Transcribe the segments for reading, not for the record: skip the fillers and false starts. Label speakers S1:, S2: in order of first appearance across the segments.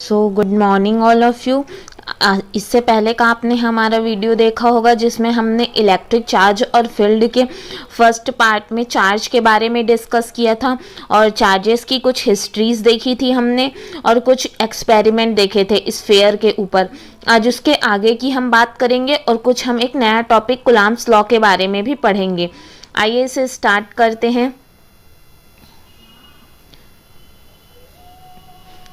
S1: So good morning all of you. इससे पहले का आपने हमारा वीडियो देखा होगा जिसमें हमने इलेक्ट्रिक चार्ज और फील्ड के फर्स्ट पार्ट में चार्ज के बारे में डिस्कस किया था और चार्जेस की कुछ हिस्ट्रीज देखी थी हमने और कुछ एक्सपेरिमेंट देखे थे स्फीयर के ऊपर। आज उसके आगे की हम बात करेंगे और कुछ हम एक नया टॉपिक कूलम्ब्स लॉ के बारे में भी पढ़ेंगे। आइए इसे स्टार्ट करते हैं।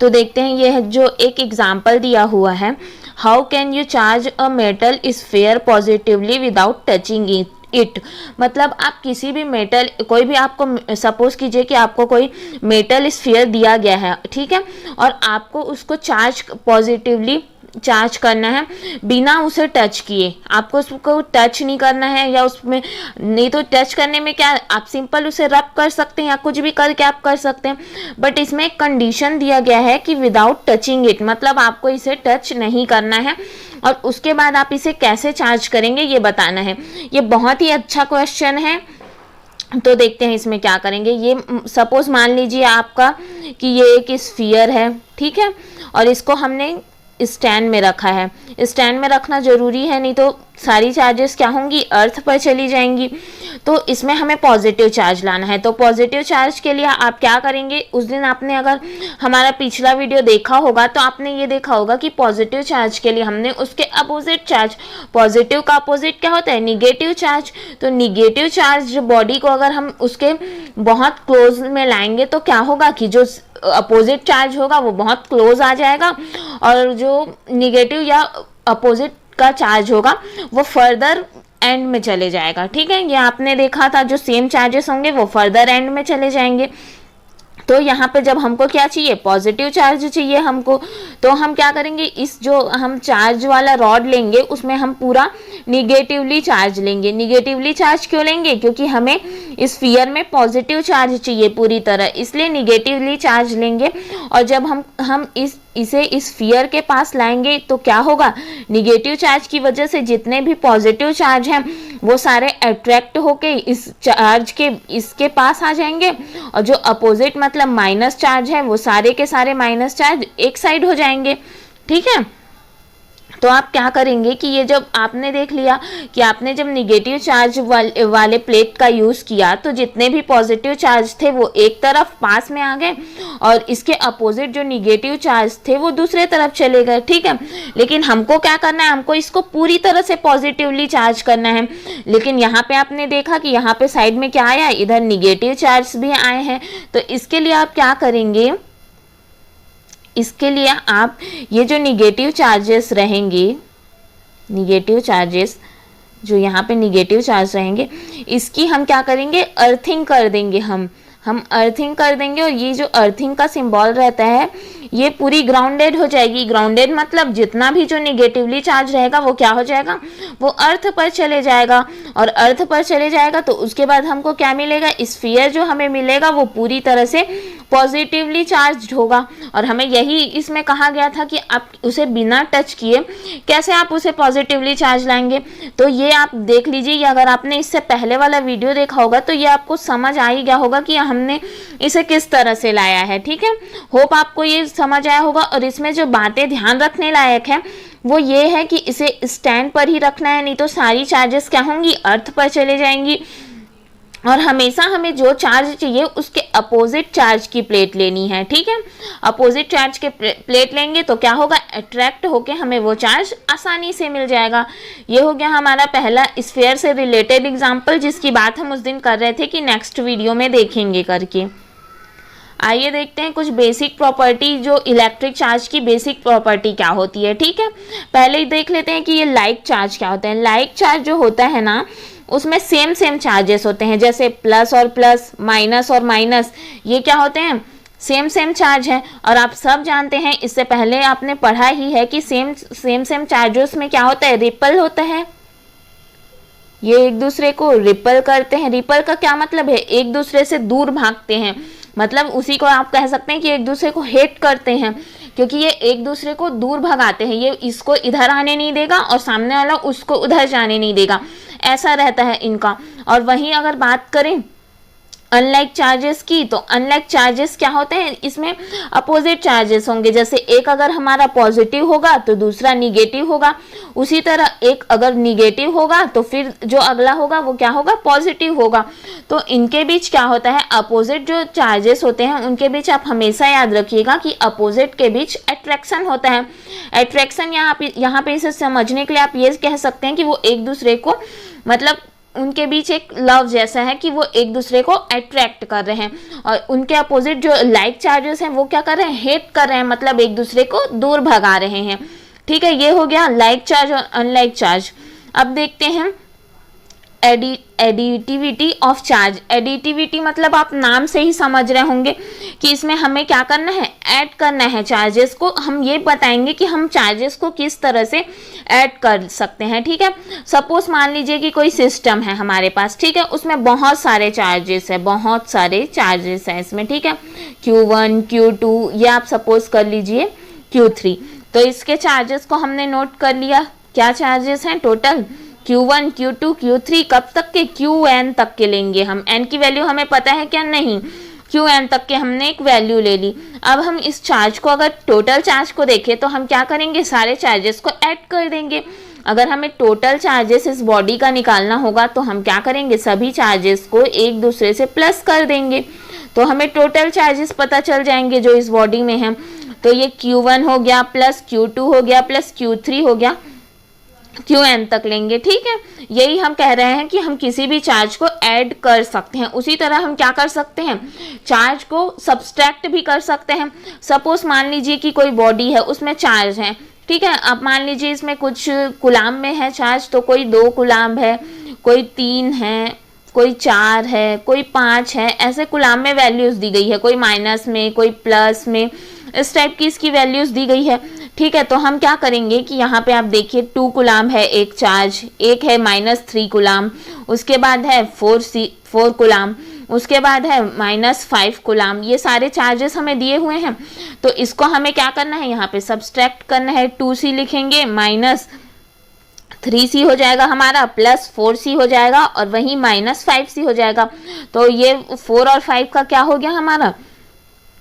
S1: तो देखते हैं यह जो एक एग्जाम्पल दिया हुआ है, how can you charge a metal sphere positively without touching it. मतलब आप किसी भी मेटल, कोई भी आपको सपोज कीजिए कि आपको कोई मेटल स्फीयर दिया गया है, ठीक है, और आपको उसको चार्ज पॉजिटिवली चार्ज करना है बिना उसे टच किए। आपको उसको टच नहीं करना है, या उसमें नहीं तो टच करने में क्या, आप सिंपल उसे रब कर सकते हैं या कुछ भी करके आप कर सकते हैं, बट इसमें एक कंडीशन दिया गया है कि विदाउट टचिंग इट, मतलब आपको इसे टच नहीं करना है और उसके बाद आप इसे कैसे चार्ज करेंगे ये बताना है। ये बहुत ही अच्छा क्वेश्चन है। तो देखते हैं इसमें क्या करेंगे। ये सपोज मान लीजिए आपका कि ये एक स्फीयर है, ठीक है, और इसको हमने स्टैंड में रखा है। स्टैंड में रखना जरूरी है, नहीं तो सारी चार्जेस क्या होंगी, अर्थ पर चली जाएंगी। तो इसमें हमें पॉजिटिव चार्ज लाना है। तो पॉजिटिव चार्ज के लिए आप क्या करेंगे, उस दिन आपने अगर हमारा पिछला वीडियो देखा होगा तो आपने ये देखा होगा कि पॉजिटिव चार्ज के लिए हमने उसके अपोजिट चार्ज, पॉजिटिव का अपोजिट क्या होता है, निगेटिव चार्ज। तो निगेटिव चार्ज बॉडी को अगर हम उसके बहुत क्लोज में लाएंगे तो क्या होगा कि जो अपोजिट चार्ज होगा वो बहुत क्लोज आ जाएगा और जो निगेटिव या अपोजिट का चार्ज होगा वो फर्दर एंड में चले जाएगा। ठीक है, ये आपने देखा था, जो सेम चार्जेस होंगे वो फर्दर एंड में चले जाएंगे। तो यहाँ पे जब हमको क्या चाहिए, पॉजिटिव चार्ज चाहिए हमको, तो हम क्या करेंगे, इस जो हम चार्ज वाला रॉड लेंगे उसमें हम पूरा निगेटिवली चार्ज लेंगे। निगेटिवली चार्ज क्यों लेंगे, क्योंकि हमें इस स्फीयर में पॉजिटिव चार्ज चाहिए पूरी तरह, इसलिए निगेटिवली चार्ज लेंगे। और जब हम इसे इस स्फीयर के पास लाएंगे तो क्या होगा, निगेटिव चार्ज की वजह से जितने भी पॉजिटिव चार्ज हैं वो सारे अट्रैक्ट होके इस चार्ज के इसके पास आ जाएंगे, और जो अपोजिट मतलब माइनस चार्ज है वो सारे के सारे माइनस चार्ज एक साइड हो जाएंगे। ठीक है, तो आप क्या करेंगे कि ये जब आपने देख लिया कि आपने जब निगेटिव चार्ज वाले प्लेट का यूज़ किया तो जितने भी पॉजिटिव चार्ज थे वो एक तरफ पास में आ गए और इसके अपोजिट जो निगेटिव चार्ज थे वो दूसरे तरफ चले गए। ठीक है, लेकिन हमको क्या करना है, हमको इसको पूरी तरह से पॉजिटिवली चार्ज करना है। लेकिन यहाँ पे आपने देखा कि यहाँ पे साइड में क्या आया, इधर निगेटिव चार्ज भी आए हैं। तो इसके लिए आप क्या करेंगे, इसके लिए आप ये जो निगेटिव चार्जेस रहेंगे, निगेटिव चार्जेस जो यहाँ पे निगेटिव चार्ज रहेंगे, इसकी हम क्या करेंगे, अर्थिंग कर देंगे। हम अर्थिंग कर देंगे और ये जो अर्थिंग का सिंबल रहता है ये पूरी ग्राउंडेड हो जाएगी। ग्राउंडेड मतलब जितना भी जो निगेटिवली चार्ज रहेगा वो क्या हो जाएगा, वो अर्थ पर चले जाएगा, और अर्थ पर चले जाएगा तो उसके बाद हमको क्या मिलेगा, स्फीयर जो हमें मिलेगा वो पूरी तरह से पॉजिटिवली चार्ज्ड होगा। और हमें यही इसमें कहा गया था कि आप उसे बिना टच किए कैसे आप उसे पॉजिटिवली चार्ज लाएंगे। तो ये आप देख लीजिए, अगर आपने इससे पहले वाला वीडियो देखा होगा तो ये आपको समझ आ ही गया होगा कि हमने इसे किस तरह से लाया है। ठीक है, होप आपको ये समझ आया होगा। और इसमें जो बातें ध्यान रखने लायक है वो ये है कि इसे स्टैंड पर ही रखना है, नहीं तो सारी चार्जेस क्या होंगी, अर्थ पर चले जाएंगी। और हमेशा हमें जो चार्ज चाहिए उसके अपोजिट चार्ज की प्लेट लेनी है। ठीक है, अपोजिट चार्ज के प्लेट लेंगे तो क्या होगा, अट्रैक्ट होके हमें वो चार्ज आसानी से मिल जाएगा। ये हो गया हमारा पहला स्फीयर से रिलेटेड एग्जांपल, जिसकी बात हम उस दिन कर रहे थे कि नेक्स्ट वीडियो में देखेंगे करके। आइए देखते हैं कुछ बेसिक प्रॉपर्टी, जो इलेक्ट्रिक चार्ज की बेसिक प्रॉपर्टी क्या होती है। ठीक है, पहले ही देख लेते हैं कि ये लाइक चार्ज क्या होता है। लाइक चार्ज जो होता है ना, उसमें सेम चार्जेस होते हैं, जैसे प्लस और प्लस, माइनस और माइनस, ये क्या होते हैं, सेम चार्ज है। और आप सब जानते हैं, इससे पहले आपने पढ़ा ही है कि सेम चार्जेस में क्या होता है, रिपल होता है। ये एक दूसरे को रिपल करते हैं। रिपल का क्या मतलब है, एक दूसरे से दूर भागते हैं, मतलब उसी को आप कह सकते हैं कि एक दूसरे को हेट करते हैं, क्योंकि ये एक दूसरे को दूर भगाते हैं। ये इसको इधर आने नहीं देगा और सामने वाला उसको उधर जाने नहीं देगा, ऐसा रहता है इनका। और वहीं अगर बात करें अनलाइक चार्जेस की, तो अनलाइक चार्जेस क्या होते हैं, इसमें अपोजिट चार्जेस होंगे। जैसे एक अगर हमारा पॉजिटिव होगा तो दूसरा निगेटिव होगा, उसी तरह एक अगर निगेटिव होगा तो फिर जो अगला होगा वो क्या होगा, पॉजिटिव होगा। तो इनके बीच क्या होता है, अपोजिट जो चार्जेस होते हैं उनके बीच आप हमेशा याद रखिएगा कि अपोजिट के बीच अट्रैक्शन होता है। अट्रैक्शन यहाँ पे इसे समझने के लिए आप ये कह सकते हैं कि वो एक दूसरे को, मतलब उनके बीच एक लव जैसा है कि वो एक दूसरे को अट्रैक्ट कर रहे हैं, और उनके अपोजिट जो लाइक चार्जेस हैं वो क्या कर रहे हैं, हेट कर रहे हैं, मतलब एक दूसरे को दूर भगा रहे हैं। ठीक है, ये हो गया लाइक चार्ज और अनलाइक चार्ज। अब देखते हैं एडिटिविटी ऑफ चार्ज। एडिटिविटी मतलब आप नाम से ही समझ रहे होंगे कि इसमें हमें क्या करना है, ऐड करना है चार्जेस को। हम ये बताएंगे कि हम चार्जेस को किस तरह से ऐड कर सकते हैं। ठीक है, सपोज मान लीजिए कि कोई सिस्टम है हमारे पास, ठीक है, उसमें बहुत सारे चार्जेस है, बहुत सारे चार्जेस है इसमें। ठीक है, Q1 Q2 ये आप सपोज कर लीजिए Q3। तो इसके चार्जेस को हमने नोट कर लिया, क्या चार्जेस हैं टोटल, Q1 Q2 Q3 कब तक के, Qn तक के लेंगे हम। n की वैल्यू हमें पता है क्या, नहीं, Qn तक के हमने एक वैल्यू ले ली। अब हम इस चार्ज को, अगर टोटल चार्ज को देखें तो हम क्या करेंगे, सारे चार्जेस को ऐड कर देंगे। अगर हमें टोटल चार्जेस इस बॉडी का निकालना होगा तो हम क्या करेंगे, सभी चार्जेस को एक दूसरे से प्लस कर देंगे, तो हमें टोटल चार्जेस पता चल जाएंगे जो इस बॉडी में है। तो ये Q1 हो गया प्लस Q2 हो गया प्लस Q3 हो गया, Qn तक लेंगे। ठीक है, यही हम कह रहे हैं कि हम किसी भी चार्ज को ऐड कर सकते हैं। उसी तरह हम क्या कर सकते हैं, चार्ज को सब्सट्रैक्ट भी कर सकते हैं। सपोज मान लीजिए कि कोई बॉडी है, उसमें चार्ज है, ठीक है, अब मान लीजिए इसमें कुछ कुलाम में है चार्ज, तो कोई 2 कुलाम है, कोई 3 है, कोई 4 है, कोई 5 है, ऐसे कुलाम में वैल्यूज दी गई है, कोई माइनस में, कोई प्लस में, इस टाइप की इसकी वैल्यूज दी गई है। ठीक है, तो हम क्या करेंगे कि यहाँ पे आप देखिए 2 कुलाम है एक चार्ज, एक है -3 कुलाम, उसके बाद है 4 कुलाम, उसके बाद है -5 कुलाम। ये सारे चार्जेस हमें दिए हुए हैं, तो इसको हमें क्या करना है, यहाँ पे सब्सट्रैक्ट करना है। 2c लिखेंगे, -3c हो जाएगा हमारा, प्लस 4c हो जाएगा, और वहीं -5c हो जाएगा। तो ये 4 और 5 का क्या हो गया हमारा,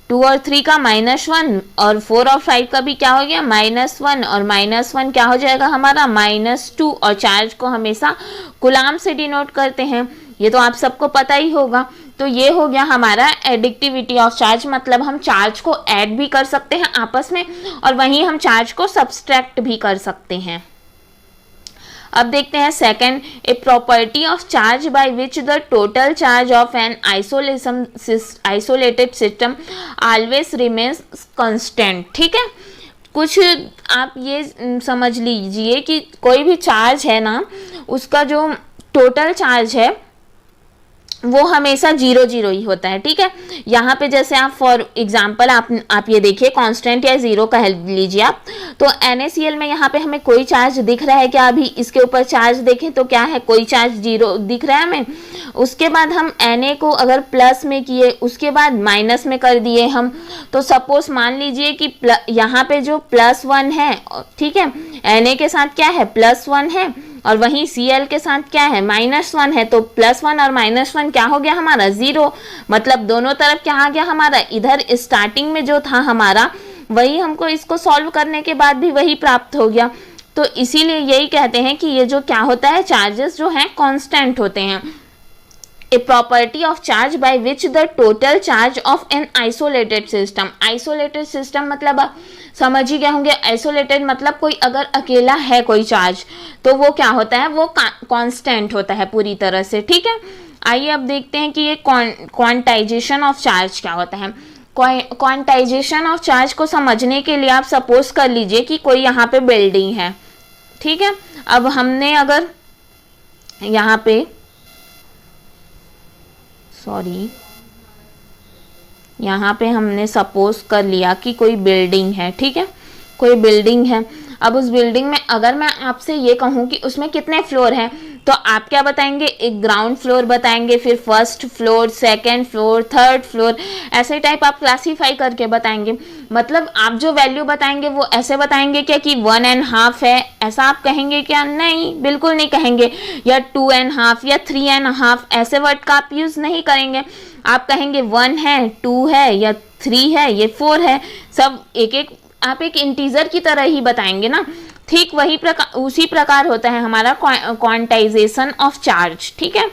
S1: 2 और 3 का -1, और 4 और 5 का भी क्या हो गया, -1, और -1 क्या हो जाएगा हमारा, -2। और चार्ज को हमेशा कुलाम से डिनोट करते हैं, ये तो आप सबको पता ही होगा। तो ये हो गया हमारा एडिटिविटी ऑफ चार्ज, मतलब हम चार्ज को ऐड भी कर सकते हैं आपस में, और वहीं हम चार्ज को सब्सट्रैक्ट भी कर सकते हैं। अब देखते हैं second, A property of charge by which the total charge of an isolated system always remains constant. ठीक है, कुछ आप ये समझ लीजिए कि कोई भी चार्ज है ना, उसका जो टोटल चार्ज है वो हमेशा 0 ही होता है। ठीक है, यहाँ पे जैसे आप फॉर एग्जांपल आप ये देखिए कांस्टेंट या 0 कह लीजिए आप, तो NaCl में यहाँ पे हमें कोई चार्ज दिख रहा है क्या, अभी इसके ऊपर चार्ज देखें तो क्या है, कोई चार्ज 0 दिख रहा है हमें। उसके बाद हम Na को अगर प्लस में किए, उसके बाद माइनस में कर दिए हम, तो सपोज मान लीजिए कि यहाँ पे जो +1 है, ठीक है, Na के साथ क्या है, +1 है, और वहीं Cl के साथ क्या है, -1 है, तो +1 और -1 क्या हो गया हमारा, 0। मतलब दोनों तरफ क्या आ गया हमारा, इधर स्टार्टिंग में जो था हमारा वही हमको इसको सॉल्व करने के बाद भी वही प्राप्त हो गया। तो इसीलिए यही कहते हैं कि ये जो क्या होता है, चार्जेस जो हैं कांस्टेंट होते हैं। A property of charge by which the total charge of an isolated system. Isolated system मतलब आप समझ ही गए होंगे, आइसोलेटेड मतलब कोई अगर अकेला है कोई चार्ज तो वो क्या होता है, वो कांस्टेंट होता है पूरी तरह से। ठीक है, आइए अब देखते हैं कि ये क्वांटाइजेशन ऑफ चार्ज क्या होता है। क्वांटाइजेशन ऑफ चार्ज को समझने के लिए आप सपोज कर लीजिए कि कोई यहाँ पे बिल्डिंग है, ठीक है, अब हमने अगर यहाँ पे यहाँ पे हमने सपोज कर लिया कि कोई बिल्डिंग है, ठीक है, कोई बिल्डिंग है। अब उस बिल्डिंग में अगर मैं आपसे ये कहूँ कि उसमें कितने फ्लोर हैं, तो आप क्या बताएंगे, एक ग्राउंड फ्लोर बताएंगे, फिर first floor, second floor, third floor, ऐसे टाइप आप क्लासीफाई करके बताएंगे। मतलब आप जो वैल्यू बताएंगे वो ऐसे बताएंगे क्या कि 1.5 है, ऐसा आप कहेंगे क्या? नहीं, बिल्कुल नहीं कहेंगे। या 2.5 या 3.5 ऐसे वर्ड का आप यूज नहीं करेंगे। आप कहेंगे 1 है, 2 है, या 3 है, ये 4 है, सब एक एक आप एक इंटीजर की तरह ही बताएंगे ना। ठीक वही प्रकार, उसी प्रकार होता है हमारा क्वांटाइजेशन ऑफ चार्ज। ठीक है,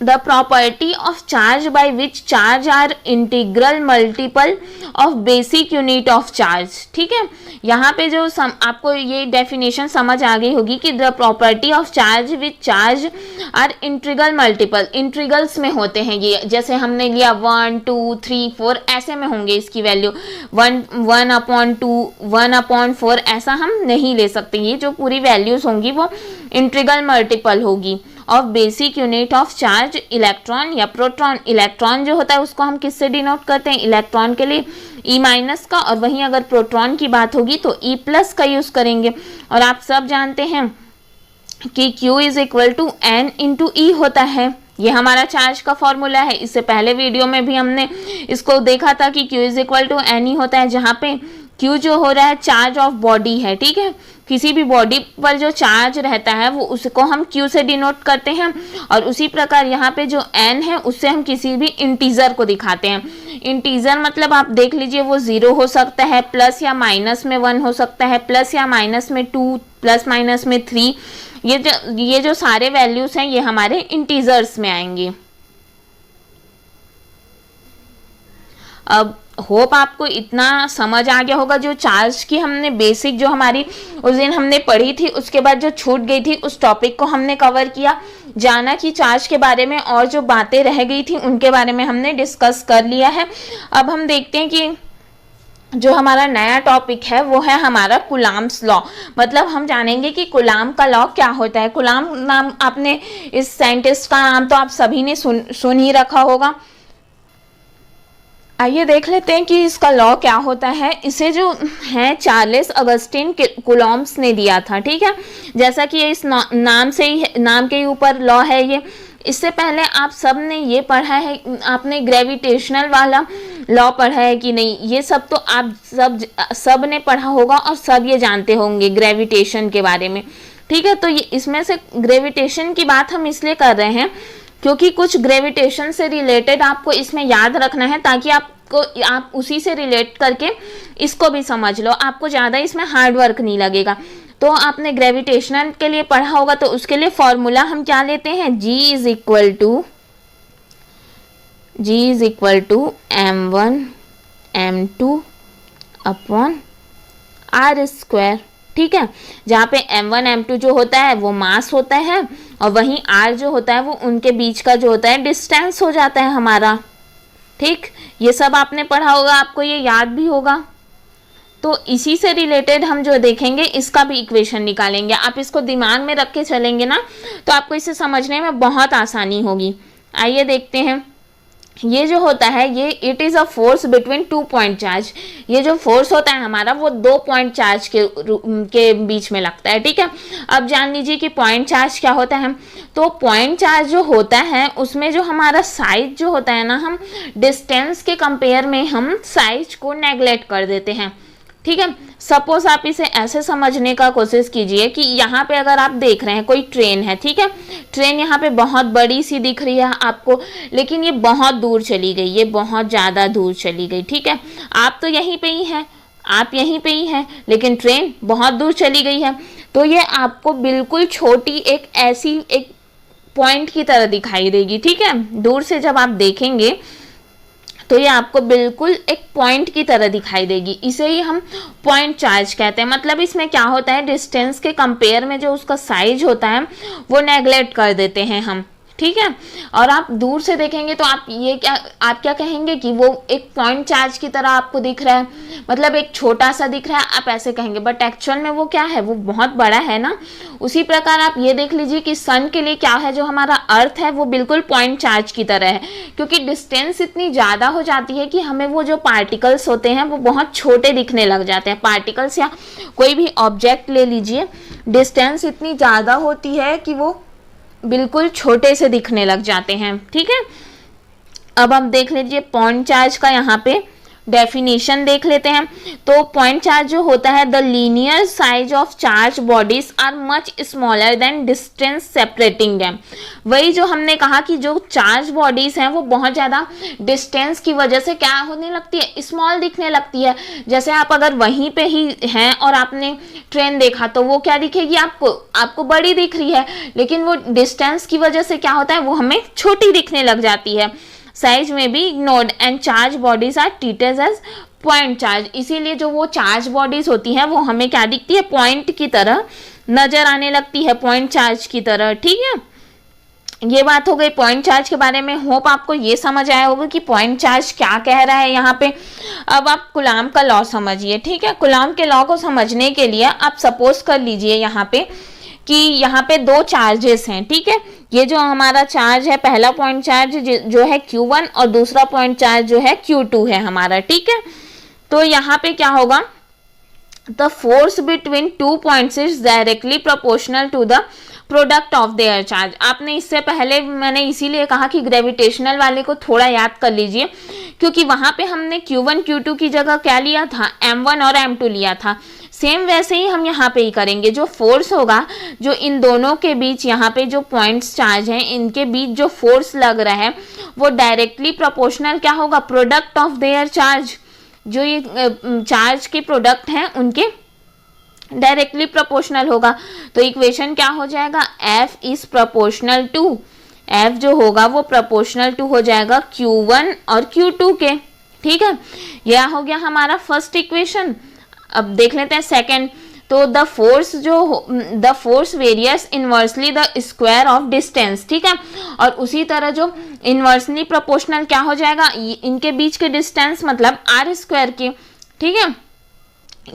S1: the property of charge by which charge are integral multiple of basic unit of charge. ठीक है, यहाँ पे जो आपको ये डेफिनेशन समझ आ गई होगी कि the property of charge which charge are integral multiple, integrals में होते हैं ये, जैसे हमने लिया 1, 2, 3, 4 ऐसे में होंगे इसकी वैल्यू, 1/2, 1/4 ऐसा हम नहीं ले सकते। ये जो पूरी वैल्यूज होंगी वो इंटीग्रल मल्टीपल होगी of basic unit of charge, electron या प्रोटॉन। इलेक्ट्रॉन जो होता है उसको हम किससे डिनोट करते हैं? इलेक्ट्रॉन के लिए E- का, और वहीं अगर प्रोटॉन की बात होगी तो E+ का यूज करेंगे। और आप सब जानते हैं कि Q = N × E होता है, ये हमारा चार्ज का फॉर्मूला है। इससे पहले वीडियो में भी हमने इसको देखा था कि Q = N ही होता है, जहाँ पे Q जो हो रहा है चार्ज ऑफ बॉडी है। ठीक है, किसी भी बॉडी पर जो चार्ज रहता है वो उसको हम Q से डिनोट करते हैं, और उसी प्रकार यहाँ पे जो N है उससे हम किसी भी इंटीजर को दिखाते हैं। इंटीजर मतलब आप देख लीजिए वो 0 हो सकता है, प्लस या माइनस में 1 हो सकता है, प्लस या माइनस में 2, प्लस माइनस में 3। ये जो सारे वैल्यूज हैं ये हमारे इंटीजर्स में आएंगे। अब होप आपको इतना समझ आ गया होगा। जो चार्ज की हमने बेसिक जो हमारी उस दिन हमने पढ़ी थी, उसके बाद जो छूट गई थी उस टॉपिक को हमने कवर किया, जाना कि चार्ज के बारे में, और जो बातें रह गई थी उनके बारे में हमने डिस्कस कर लिया है। अब हम देखते हैं कि जो हमारा नया टॉपिक है वो है हमारा कुलाम्स लॉ। मतलब हम जानेंगे कि कुलाम का लॉ क्या होता है। कुलाम नाम, आपने इस साइंटिस्ट का नाम तो आप सभी ने सुन ही रखा होगा। आइए देख लेते हैं कि इसका लॉ क्या होता है। इसे जो है चार्ल्स अगस्टिन कुलॉम्स ने दिया था। ठीक है, जैसा कि इस नाम से ही, नाम के ऊपर लॉ है ये। इससे पहले आप सब ने ये पढ़ा है, आपने ग्रेविटेशनल वाला लॉ पढ़ा है कि नहीं? ये सब तो आप सब ने पढ़ा होगा और सब ये जानते होंगे ग्रेविटेशन के बारे में। ठीक है, तो ये इसमें से ग्रेविटेशन की बात हम इसलिए कर रहे हैं क्योंकि कुछ ग्रेविटेशन से रिलेटेड आपको इसमें याद रखना है, ताकि आप उसी से रिलेट करके इसको भी समझ लो, आपको ज़्यादा इसमें हार्ड वर्क नहीं लगेगा। तो आपने ग्रेविटेशन के लिए पढ़ा होगा, तो उसके लिए फॉर्मूला हम क्या लेते हैं? G = m1 m2 upon r²। ठीक है, जहाँ पे m1 m2 जो होता है वो मास होता है, और वहीं r जो होता है वो उनके बीच का जो होता है डिस्टेंस हो जाता है हमारा। ठीक, ये सब आपने पढ़ा होगा, आपको ये याद भी होगा। तो इसी से रिलेटेड हम जो देखेंगे इसका भी इक्वेशन निकालेंगे। आप इसको दिमाग में रख के चलेंगे ना तो आपको इसे समझने में बहुत आसानी होगी। आइए देखते हैं। ये जो होता है ये it is a force between 2 point charge. ये जो फोर्स होता है हमारा वो 2 पॉइंट चार्ज के बीच में लगता है। ठीक है, अब जान लीजिए कि पॉइंट चार्ज क्या होता है। तो पॉइंट चार्ज जो होता है उसमें जो हमारा साइज जो होता है ना, हम डिस्टेंस के कंपेयर में हम साइज को नेग्लेक्ट कर देते हैं। ठीक है, सपोज आप इसे ऐसे समझने का कोशिश कीजिए कि यहाँ पे अगर आप देख रहे हैं कोई ट्रेन है। ठीक है, ट्रेन यहाँ पे बहुत बड़ी सी दिख रही है आपको, लेकिन ये बहुत दूर चली गई, ये बहुत ज़्यादा दूर चली गई। ठीक है, आप तो यहीं पे ही हैं, आप यहीं पे ही हैं, लेकिन ट्रेन बहुत दूर चली गई है। तो ये आपको बिल्कुल छोटी एक ऐसी एक पॉइंट की तरह दिखाई देगी। ठीक है, दूर से जब आप देखेंगे तो ये आपको बिल्कुल एक पॉइंट की तरह दिखाई देगी। इसे ही हम पॉइंट चार्ज कहते हैं। मतलब इसमें क्या होता है, डिस्टेंस के कंपेयर में जो उसका साइज होता है वो नेग्लेक्ट कर देते हैं हम। ठीक है, और आप दूर से देखेंगे तो आप क्या कहेंगे कि वो एक पॉइंट चार्ज की तरह आपको दिख रहा है, मतलब एक छोटा सा दिख रहा है, आप ऐसे कहेंगे, बट एक्चुअल में वो क्या है, वो बहुत बड़ा है ना। उसी प्रकार आप ये देख लीजिए कि सन के लिए क्या है, जो हमारा अर्थ है वो बिल्कुल पॉइंट चार्ज की तरह है, क्योंकि डिस्टेंस इतनी ज़्यादा हो जाती है कि हमें वो जो पार्टिकल्स होते हैं वो बहुत छोटे दिखने लग जाते हैं। पार्टिकल्स या कोई भी ऑब्जेक्ट ले लीजिए, डिस्टेंस इतनी ज़्यादा होती है कि वो बिल्कुल छोटे से दिखने लग जाते हैं। ठीक है, अब हम देख लीजिए पॉइंट चार्ज का यहाँ पे डेफिनेशन देख लेते हैं। तो पॉइंट चार्ज जो होता है, the linear size of charge bodies are much smaller than distance separating them. वही जो हमने कहा कि जो चार्ज बॉडीज हैं वो बहुत ज़्यादा डिस्टेंस की वजह से क्या होने लगती है, स्मॉल दिखने लगती है। जैसे आप अगर वहीं पे ही हैं और आपने ट्रेन देखा तो वो क्या दिखेगी आपको बड़ी दिख रही है, लेकिन वो डिस्टेंस की वजह से क्या होता है, वो हमें छोटी दिखने लग जाती है। साइज में be ignored and charge bodies are treated as point charge. इसीलिए जो वो चार्ज बॉडीज होती हैं वो हमें क्या दिखती है, पॉइंट की तरह नजर आने लगती है, पॉइंट चार्ज की तरह। ठीक है, ये बात हो गई पॉइंट चार्ज के बारे में। होप आपको ये समझ आया होगा कि पॉइंट चार्ज क्या कह रहा है यहाँ पे। अब आप कूलॉम का लॉ समझिए। ठीक है, कूलॉम के लॉ को समझने के लिए आप सपोज कर लीजिए यहाँ पे कि यहाँ पे दो चार्जेस हैं। ठीक है, ये जो हमारा चार्ज है, पहला पॉइंट चार्ज जो है Q1 और दूसरा पॉइंट चार्ज जो है Q2 है हमारा। ठीक है, तो यहाँ पे क्या होगा, the force between two points is directly proportional to the product of their charge. आपने इससे पहले मैंने इसीलिए कहा कि ग्रेविटेशनल वाले को थोड़ा याद कर लीजिए, क्योंकि वहां पे हमने Q1 Q2 की जगह क्या लिया था, M1 और M2 लिया था। सेम वैसे ही हम यहाँ पे ही करेंगे। जो फोर्स होगा, जो इन दोनों के बीच यहाँ पे जो पॉइंट्स चार्ज हैं इनके बीच जो फोर्स लग रहा है वो डायरेक्टली प्रोपोर्शनल क्या होगा, प्रोडक्ट ऑफ देयर चार्ज। जो ये चार्ज के प्रोडक्ट हैं उनके डायरेक्टली प्रोपोर्शनल होगा। तो इक्वेशन क्या हो जाएगा, F is proportional to, F जो होगा वो प्रोपोर्शनल टू हो जाएगा Q1 और Q2 के। ठीक है, यह हो गया हमारा फर्स्ट इक्वेशन। अब देख लेते हैं सेकंड। तो the force various inversely the square of distance. ठीक है, और उसी तरह जो इनवर्सली प्रोपोर्शनल क्या हो जाएगा, इनके बीच के डिस्टेंस मतलब आर स्क्वायर के। ठीक है,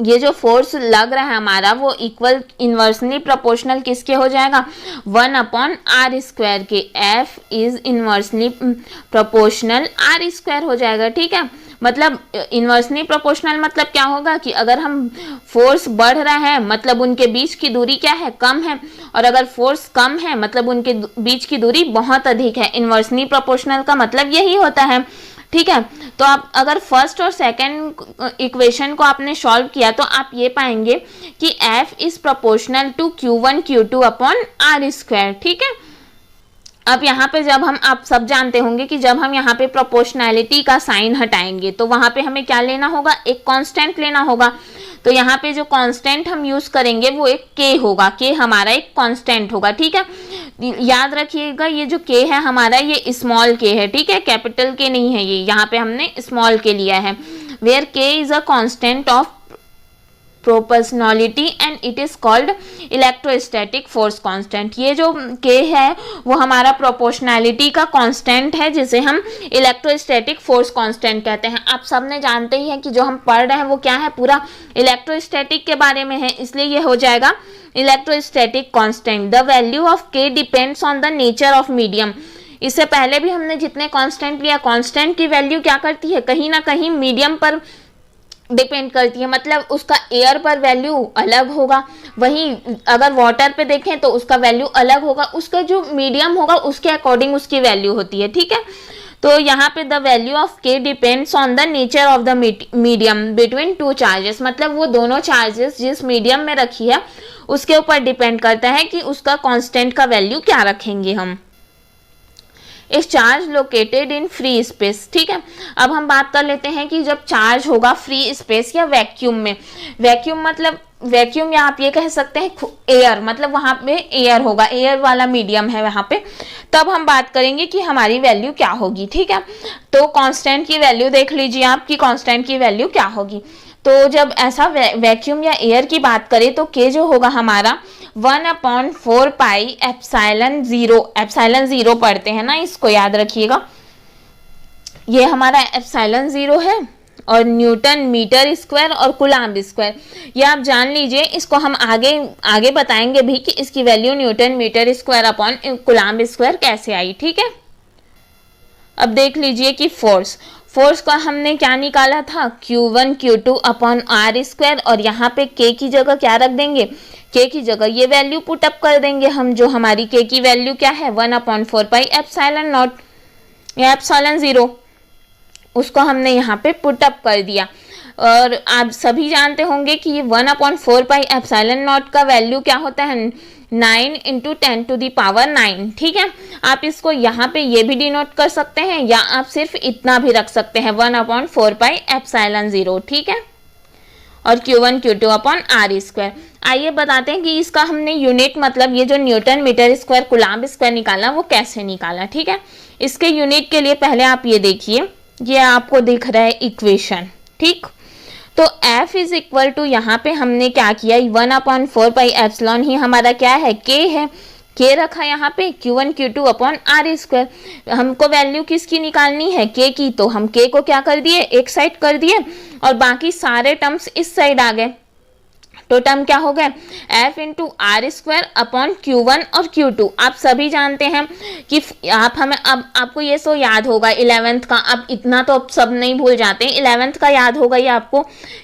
S1: ये जो फोर्स लग रहा है हमारा वो इक्वल इनवर्सली प्रोपोर्शनल किसके हो जाएगा, 1/r² के। F is inversely proportional r² हो जाएगा। ठीक है, मतलब इनवर्सली प्रोपोर्शनल मतलब क्या होगा कि अगर हम फोर्स बढ़ रहा है मतलब उनके बीच की दूरी क्या है, कम है, और अगर फोर्स कम है मतलब उनके बीच की दूरी बहुत अधिक है। इनवर्सली प्रोपोर्शनल का मतलब यही होता है। ठीक है, तो आप अगर फर्स्ट और सेकंड इक्वेशन को आपने सॉल्व किया तो आप ये पाएंगे कि F is proportional to Q1 Q2 upon r²। ठीक है, अब यहाँ पे जब आप सब जानते होंगे कि जब हम यहाँ पे प्रोपोर्शनैलिटी का साइन हटाएंगे तो वहाँ पे हमें क्या लेना होगा, एक कांस्टेंट लेना होगा। तो यहाँ पे जो कांस्टेंट हम यूज करेंगे वो एक K होगा। K हमारा एक कांस्टेंट होगा। ठीक है, याद रखिएगा ये जो K है हमारा ये स्मॉल K है। ठीक है, कैपिटल K नहीं है, ये यहाँ पे हमने स्मॉल K लिया है। Where K is a constant of proportionality and it is called electrostatic force constant. ये जो K है वो हमारा प्रोपोर्शनैलिटी का कांस्टेंट है जिसे हम इलेक्ट्रोस्टैटिक फोर्स कांस्टेंट कहते हैं। आप सब ने जानते ही हैं कि जो हम पढ़ रहे हैं वो क्या है, पूरा इलेक्ट्रोस्टैटिक के बारे में है, इसलिए ये हो जाएगा electrostatic constant. The value of K depends on the nature of medium. इससे पहले भी हमने जितने कांस्टेंट लिया, कांस्टेंट की वैल्यू क्या करती है, कहीं ना कहीं मीडियम पर डिपेंड करती है, मतलब उसका एयर पर वैल्यू अलग होगा। वहीं अगर वाटर पे देखें तो उसका वैल्यू अलग होगा, उसका जो मीडियम होगा उसके अकॉर्डिंग उसकी वैल्यू होती है। ठीक है, तो यहाँ पे the value of K depends on the nature of the medium between two charges. मतलब वो दोनों चार्जेस जिस मीडियम में रखी है उसके ऊपर डिपेंड करता है कि उसका कांस्टेंट का वैल्यू क्या रखेंगे हम। इस charge located in free space. ठीक है, अब हम बात कर लेते हैं कि जब चार्ज होगा फ्री स्पेस या वैक्यूम में। वैक्यूम मतलब वैक्यूम या आप ये कह सकते हैं एयर, मतलब वहां पे एयर होगा, एयर वाला मीडियम है वहां पे, तब हम बात करेंगे कि हमारी वैल्यू क्या होगी। ठीक है, तो कांस्टेंट की वैल्यू देख लीजिए आपकी, कांस्टेंट की वैल्यू क्या होगी। तो जब ऐसा वैक्यूम या एयर की बात करें तो K जो होगा हमारा 1/4 पाई एप्सिलॉन 0। एप्सिलॉन 0 पढ़ते हैं ना, इसको याद रखिएगा, ये हमारा एप्सिलॉन 0 है, और न्यूटन मीटर स्क्वायर और कूलम्ब स्क्वायर, ये आप जान लीजिए। इसको हम आगे बताएंगे भी कि इसकी value newton metre square upon coulomb square कैसे आई। ठीक है, अब देख लीजिए कि फोर्स फोर्स का हमने क्या निकाला था, Q1 Q2 upon R square, और यहाँ पे K की जगह क्या रख देंगे, K की जगह ये वैल्यू पुट अप कर देंगे हम, जो हमारी K की वैल्यू क्या है 1/4 एप्सिलॉन नॉट या एप्सिलॉन 0, उसको हमने यहाँ पे पुट अप कर दिया। और आप सभी जानते होंगे कि ये 1/4 एप्सिलॉन नॉट का वैल्यू क्या होता है 9 × 10⁹ ठीक है। आप इसको यहाँ पे ये भी डिनोट कर सकते हैं, या आप सिर्फ इतना भी रख सकते हैं 1/4 एप्सिलॉन 0, ठीक है। और Q1 Q2 upon R square. आइए बताते हैं कि इसका हमने यूनिट मतलब ये जो न्यूटन मीटर स्क्वायर कुलाम्ब स्क्वायर निकाला वो कैसे निकाला, ठीक है। इसके यूनिट के लिए पहले आप ये देखिए, ये आपको दिख रहा है इक्वेशन, ठीक। तो F इज इक्वल टू यहाँ पे हमने क्या किया 1/4 एप्सिलॉन ही हमारा क्या है K है, K रखा यहाँ पे Q1 Q2 upon R square. हमको वैल्यू किसकी निकालनी है K की, तो हम K को क्या कर दिए एक साइड कर दिए और बाकी सारे टर्म्स इस साइड आ गए। तो टर्म क्या हो गए F into R square upon Q1 और Q2। आप सभी जानते हैं कि आप हमें अब आपको ये सो याद होगा 11th का, अब इतना तो अब सब नहीं भूल जाते, 11th का याद होगा ये आपको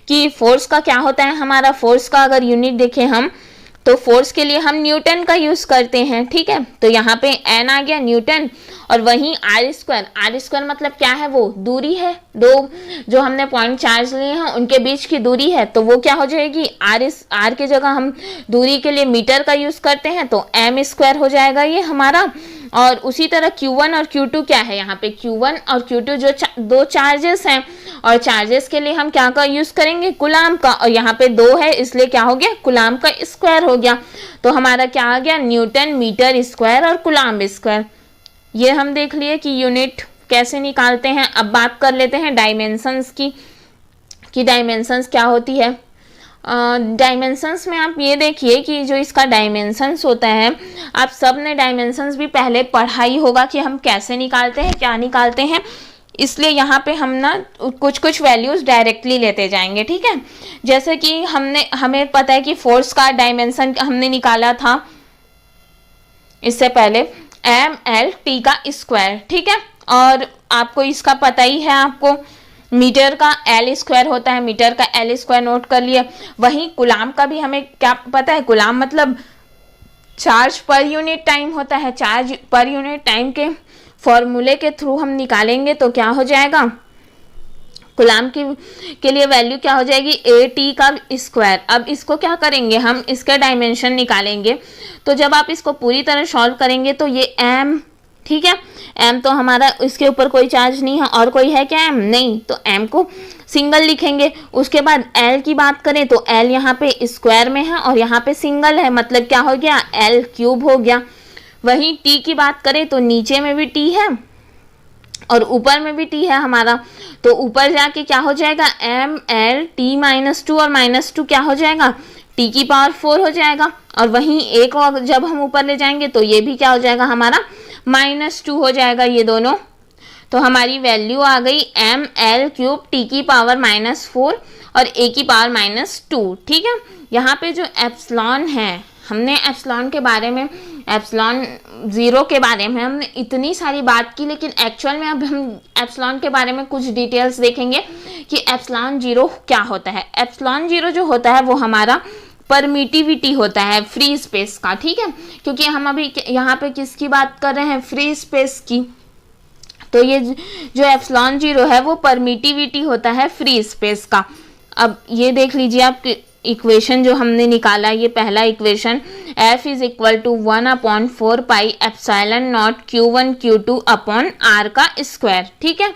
S1: कि फोर्स का क्या होता है हमारा। फोर्स का अगर यूनिट देखें हम तो फोर्स के लिए हम न्यूटन का यूज करते हैं, ठीक है। तो यहाँ पे n आ गया न्यूटन, और वहीं आर स्क्वायर मतलब क्या है, वो दूरी है, दो जो हमने पॉइंट चार्ज लिए हैं उनके बीच की दूरी है, तो वो क्या हो जाएगी आर की जगह हम दूरी के लिए मीटर का यूज करते हैं तो m स्क्वायर हो जाएगा ये हमारा। और उसी तरह Q1 और Q2 क्या है, यहाँ पे Q1 और Q2 जो दो चार्जेस हैं, और चार्जेस के लिए हम क्या का यूज करेंगे कुलाम्ब का, और यहाँ पे 2 है इसलिए क्या हो गया कुलाम्ब का स्क्वायर हो गया। तो हमारा क्या आ गया न्यूटन मीटर स्क्वायर और कुलाम्ब स्क्वायर। ये हम देख लिए कि यूनिट कैसे निकालते हैं। अब बात कर लेते हैं डायमेंशंस की, कि डायमेंशंस क्या होती है। डायमेंशंस में आप ये देखिए कि जो इसका डायमेंशंस होता है, आप सब ने डायमेंशंस भी पहले पढ़ा ही होगा कि हम कैसे निकालते हैं क्या निकालते हैं, इसलिए यहाँ पे हम ना कुछ वैल्यूज डायरेक्टली लेते जाएंगे, ठीक है। जैसे कि हमें पता है कि फोर्स का डायमेंशन हमने निकाला था इससे पहले ml/t का स्क्वायर, ठीक है। और आपको इसका पता ही है, आपको मीटर का L स्क्वायर होता है, मीटर का L स्क्वायर नोट कर लिया। वहीं कुलाम्ब का भी हमें क्या पता है, कुलाम्ब मतलब चार्ज पर यूनिट टाइम होता है। चार्ज पर यूनिट टाइम के फॉर्मूले के थ्रू हम निकालेंगे तो क्या हो जाएगा कुलाम्ब के लिए वैल्यू क्या हो जाएगी AT का स्क्वायर। अब इसको क्या करेंगे हम, इसके डायमेंशन निकालेंगे। तो जब आप इसको पूरी तरह सॉल्व करेंगे तो ये m, ठीक है, m तो हमारा इसके ऊपर कोई चार्ज नहीं है, और कोई है क्या m नहीं, तो m को सिंगल लिखेंगे। उसके बाद l की बात करें तो l यहाँ पे स्क्वायर में है और यहाँ पे सिंगल है, मतलब क्या हो गया l क्यूब हो गया। वहीं t की बात करें तो नीचे में भी t है और ऊपर में भी t है हमारा, तो ऊपर जाके क्या हो जाएगा ml(t-2) और -2 क्या हो जाएगा t की पावर 4 हो जाएगा। और वहीं एक और जब हम ऊपर ले जाएंगे तो ये भी क्या हो जाएगा हमारा -2 हो जाएगा ये दोनों। तो हमारी वैल्यू आ गई ml³ t की पावर -4 और a की पावर -2, ठीक है। यहाँ पे जो एप्सिलॉन है, हमने एप्सिलॉन के बारे में, एप्सिलॉन 0 के बारे में हमने इतनी सारी बात की, लेकिन एक्चुअल में अब हम एप्सिलॉन के बारे में कुछ डिटेल्स देखेंगे कि एप्सिलॉन 0 क्या होता है। एप्सिलॉन 0 जो होता है वो हमारा परमिटिविटी होता है फ्री स्पेस का, ठीक है, क्योंकि हम अभी यहाँ पे किसकी बात कर रहे हैं, फ्री स्पेस की। तो ये जो एप्सिलॉन 0 है वो परमिटिविटी होता है फ्री स्पेस का। अब ये देख लीजिए आप इक्वेशन जो हमने निकाला, ये पहला equation F is equal to 1/4 pi epsilon naught Q1 Q2 upon R का स्क्वायर, ठीक है।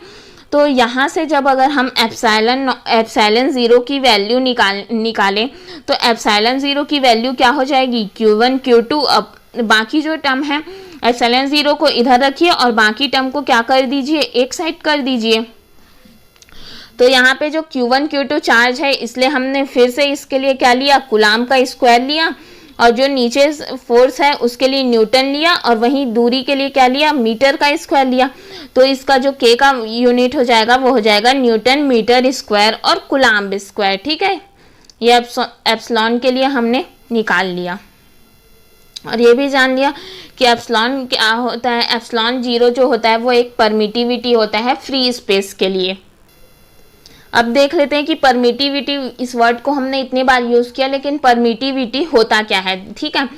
S1: तो यहाँ से जब अगर हम एप्सिलॉन 0 की वैल्यू निकालें तो एप्सिलॉन 0 की वैल्यू क्या हो जाएगी Q1 Q2। अब बाकी जो टर्म है एप्सिलॉन 0 को इधर रखिए और बाकी टर्म को क्या कर दीजिए एक साइड कर दीजिए। तो यहाँ पे जो Q1 Q2 चार्ज है, इसलिए हमने फिर से इसके लिए क्या लिया कुलाम्ब का स्क्वायर लिया, और जो नीचे फोर्स है उसके लिए न्यूटन लिया, और वहीं दूरी के लिए क्या लिया मीटर का स्क्वायर लिया। तो इसका जो K का यूनिट हो जाएगा वो हो जाएगा न्यूटन मीटर स्क्वायर और कुलाम्ब स्क्वायर, ठीक है। ये एप्सिलॉन के लिए हमने निकाल लिया, और ये भी जान लिया कि एप्सिलॉन क्या होता है, एप्सिलॉन 0 जो होता है वो एक परमिटिविटी होता है फ्री स्पेस के लिए। अब देख लेते हैं कि परमिटिविटी, इस वर्ड को हमने इतनी बार यूज़ किया, लेकिन परमिटिविटी होता क्या है। ठीक है,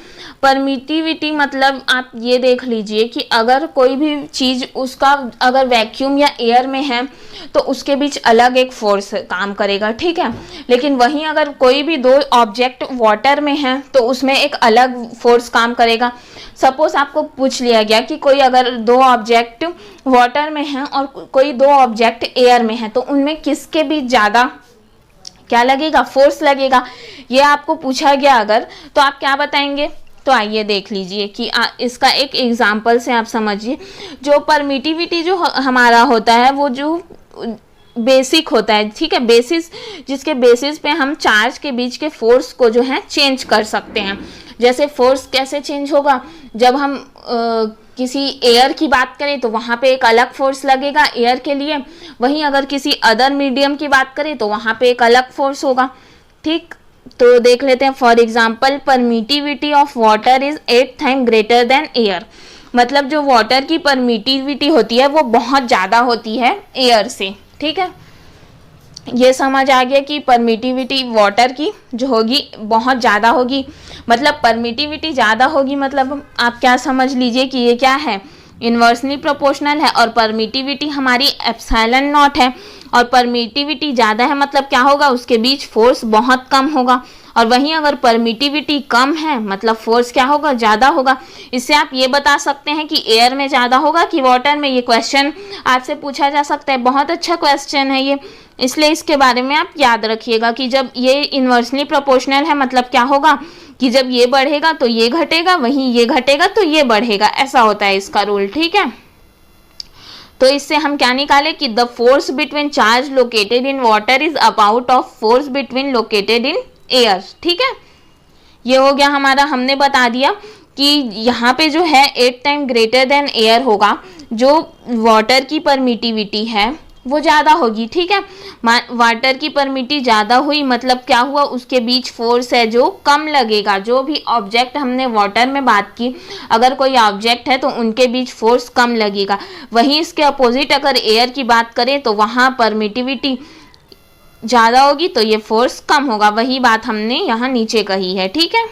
S1: परमिटिविटी मतलब आप ये देख लीजिए कि अगर कोई भी चीज़ उसका अगर वैक्यूम या एयर में है तो उसके बीच अलग एक फोर्स काम करेगा। ठीक है, लेकिन वहीं अगर कोई भी दो ऑब्जेक्ट वाटर में है तो उसमें एक अलग फोर्स काम करेगा। सपोज आपको पूछ लिया गया कि कोई अगर दो ऑब्जेक्ट वाटर में हैं और कोई दो ऑब्जेक्ट एयर में है तो उनमें किसके बीच ज़्यादा क्या लगेगा, फोर्स लगेगा। ये आपको पूछा गया अगर, तो आप क्या बताएंगे। तो आइए देख लीजिए कि इसका एक एग्जाम्पल से आप समझिए। जो परमिटिविटी जो हमारा होता है वो जो बेसिक होता है, ठीक है, बेसिस, जिसके बेसिस पे हम चार्ज के बीच के फोर्स को जो है चेंज कर सकते हैं। जैसे फोर्स कैसे चेंज होगा, जब हम किसी एयर की बात करें तो वहाँ पे एक अलग फोर्स लगेगा एयर के लिए, वहीं अगर किसी अदर मीडियम की बात करें तो वहाँ पे एक अलग फोर्स होगा। ठीक, तो देख लेते हैं। For example, permittivity of water is 8 time greater than air. मतलब जो वाटर की परमिटिविटी होती है वो बहुत ज़्यादा होती है एयर से। ठीक है, ये समझ आ गया कि परमिटिविटी वाटर की जो होगी बहुत ज़्यादा होगी। मतलब परमिटिविटी ज़्यादा होगी मतलब आप क्या समझ लीजिए कि ये क्या है, इन्वर्सली प्रोपोर्शनल है। और परमिटिविटी हमारी एप्सिलॉन नॉट है, और परमिटिविटी ज़्यादा है मतलब क्या होगा, उसके बीच फोर्स बहुत कम होगा। और वहीं अगर परमिटिविटी कम है मतलब फोर्स क्या होगा, ज़्यादा होगा। इससे आप ये बता सकते हैं कि एयर में ज़्यादा होगा कि वाटर में। ये क्वेश्चन आपसे पूछा जा सकता है, बहुत अच्छा क्वेश्चन है ये, इसलिए इसके बारे में आप याद रखिएगा कि जब ये इन्वर्सली प्रोपोर्शनल है मतलब क्या होगा कि जब ये बढ़ेगा तो ये घटेगा, वहीं ये घटेगा तो ये बढ़ेगा, ऐसा होता है इसका रूल। ठीक है, तो इससे हम क्या निकाले कि the force between charge located in water is about of force between located in air. ठीक है, ये हो गया हमारा, हमने बता दिया कि यहाँ पे जो है 8 टाइम ग्रेटर देन एयर होगा। जो वाटर की परमिटिविटी है वो ज़्यादा होगी। ठीक है, वाटर की परमिटिविटी ज़्यादा हुई मतलब क्या हुआ, उसके बीच फोर्स है जो कम लगेगा। जो भी ऑब्जेक्ट हमने वाटर में बात की, अगर कोई ऑब्जेक्ट है तो उनके बीच फोर्स कम लगेगा। वहीं इसके अपोजिट अगर एयर की बात करें तो वहाँ परमिटिविटी ज़्यादा होगी तो ये फोर्स कम होगा। वही बात हमने यहाँ नीचे कही है। ठीक है,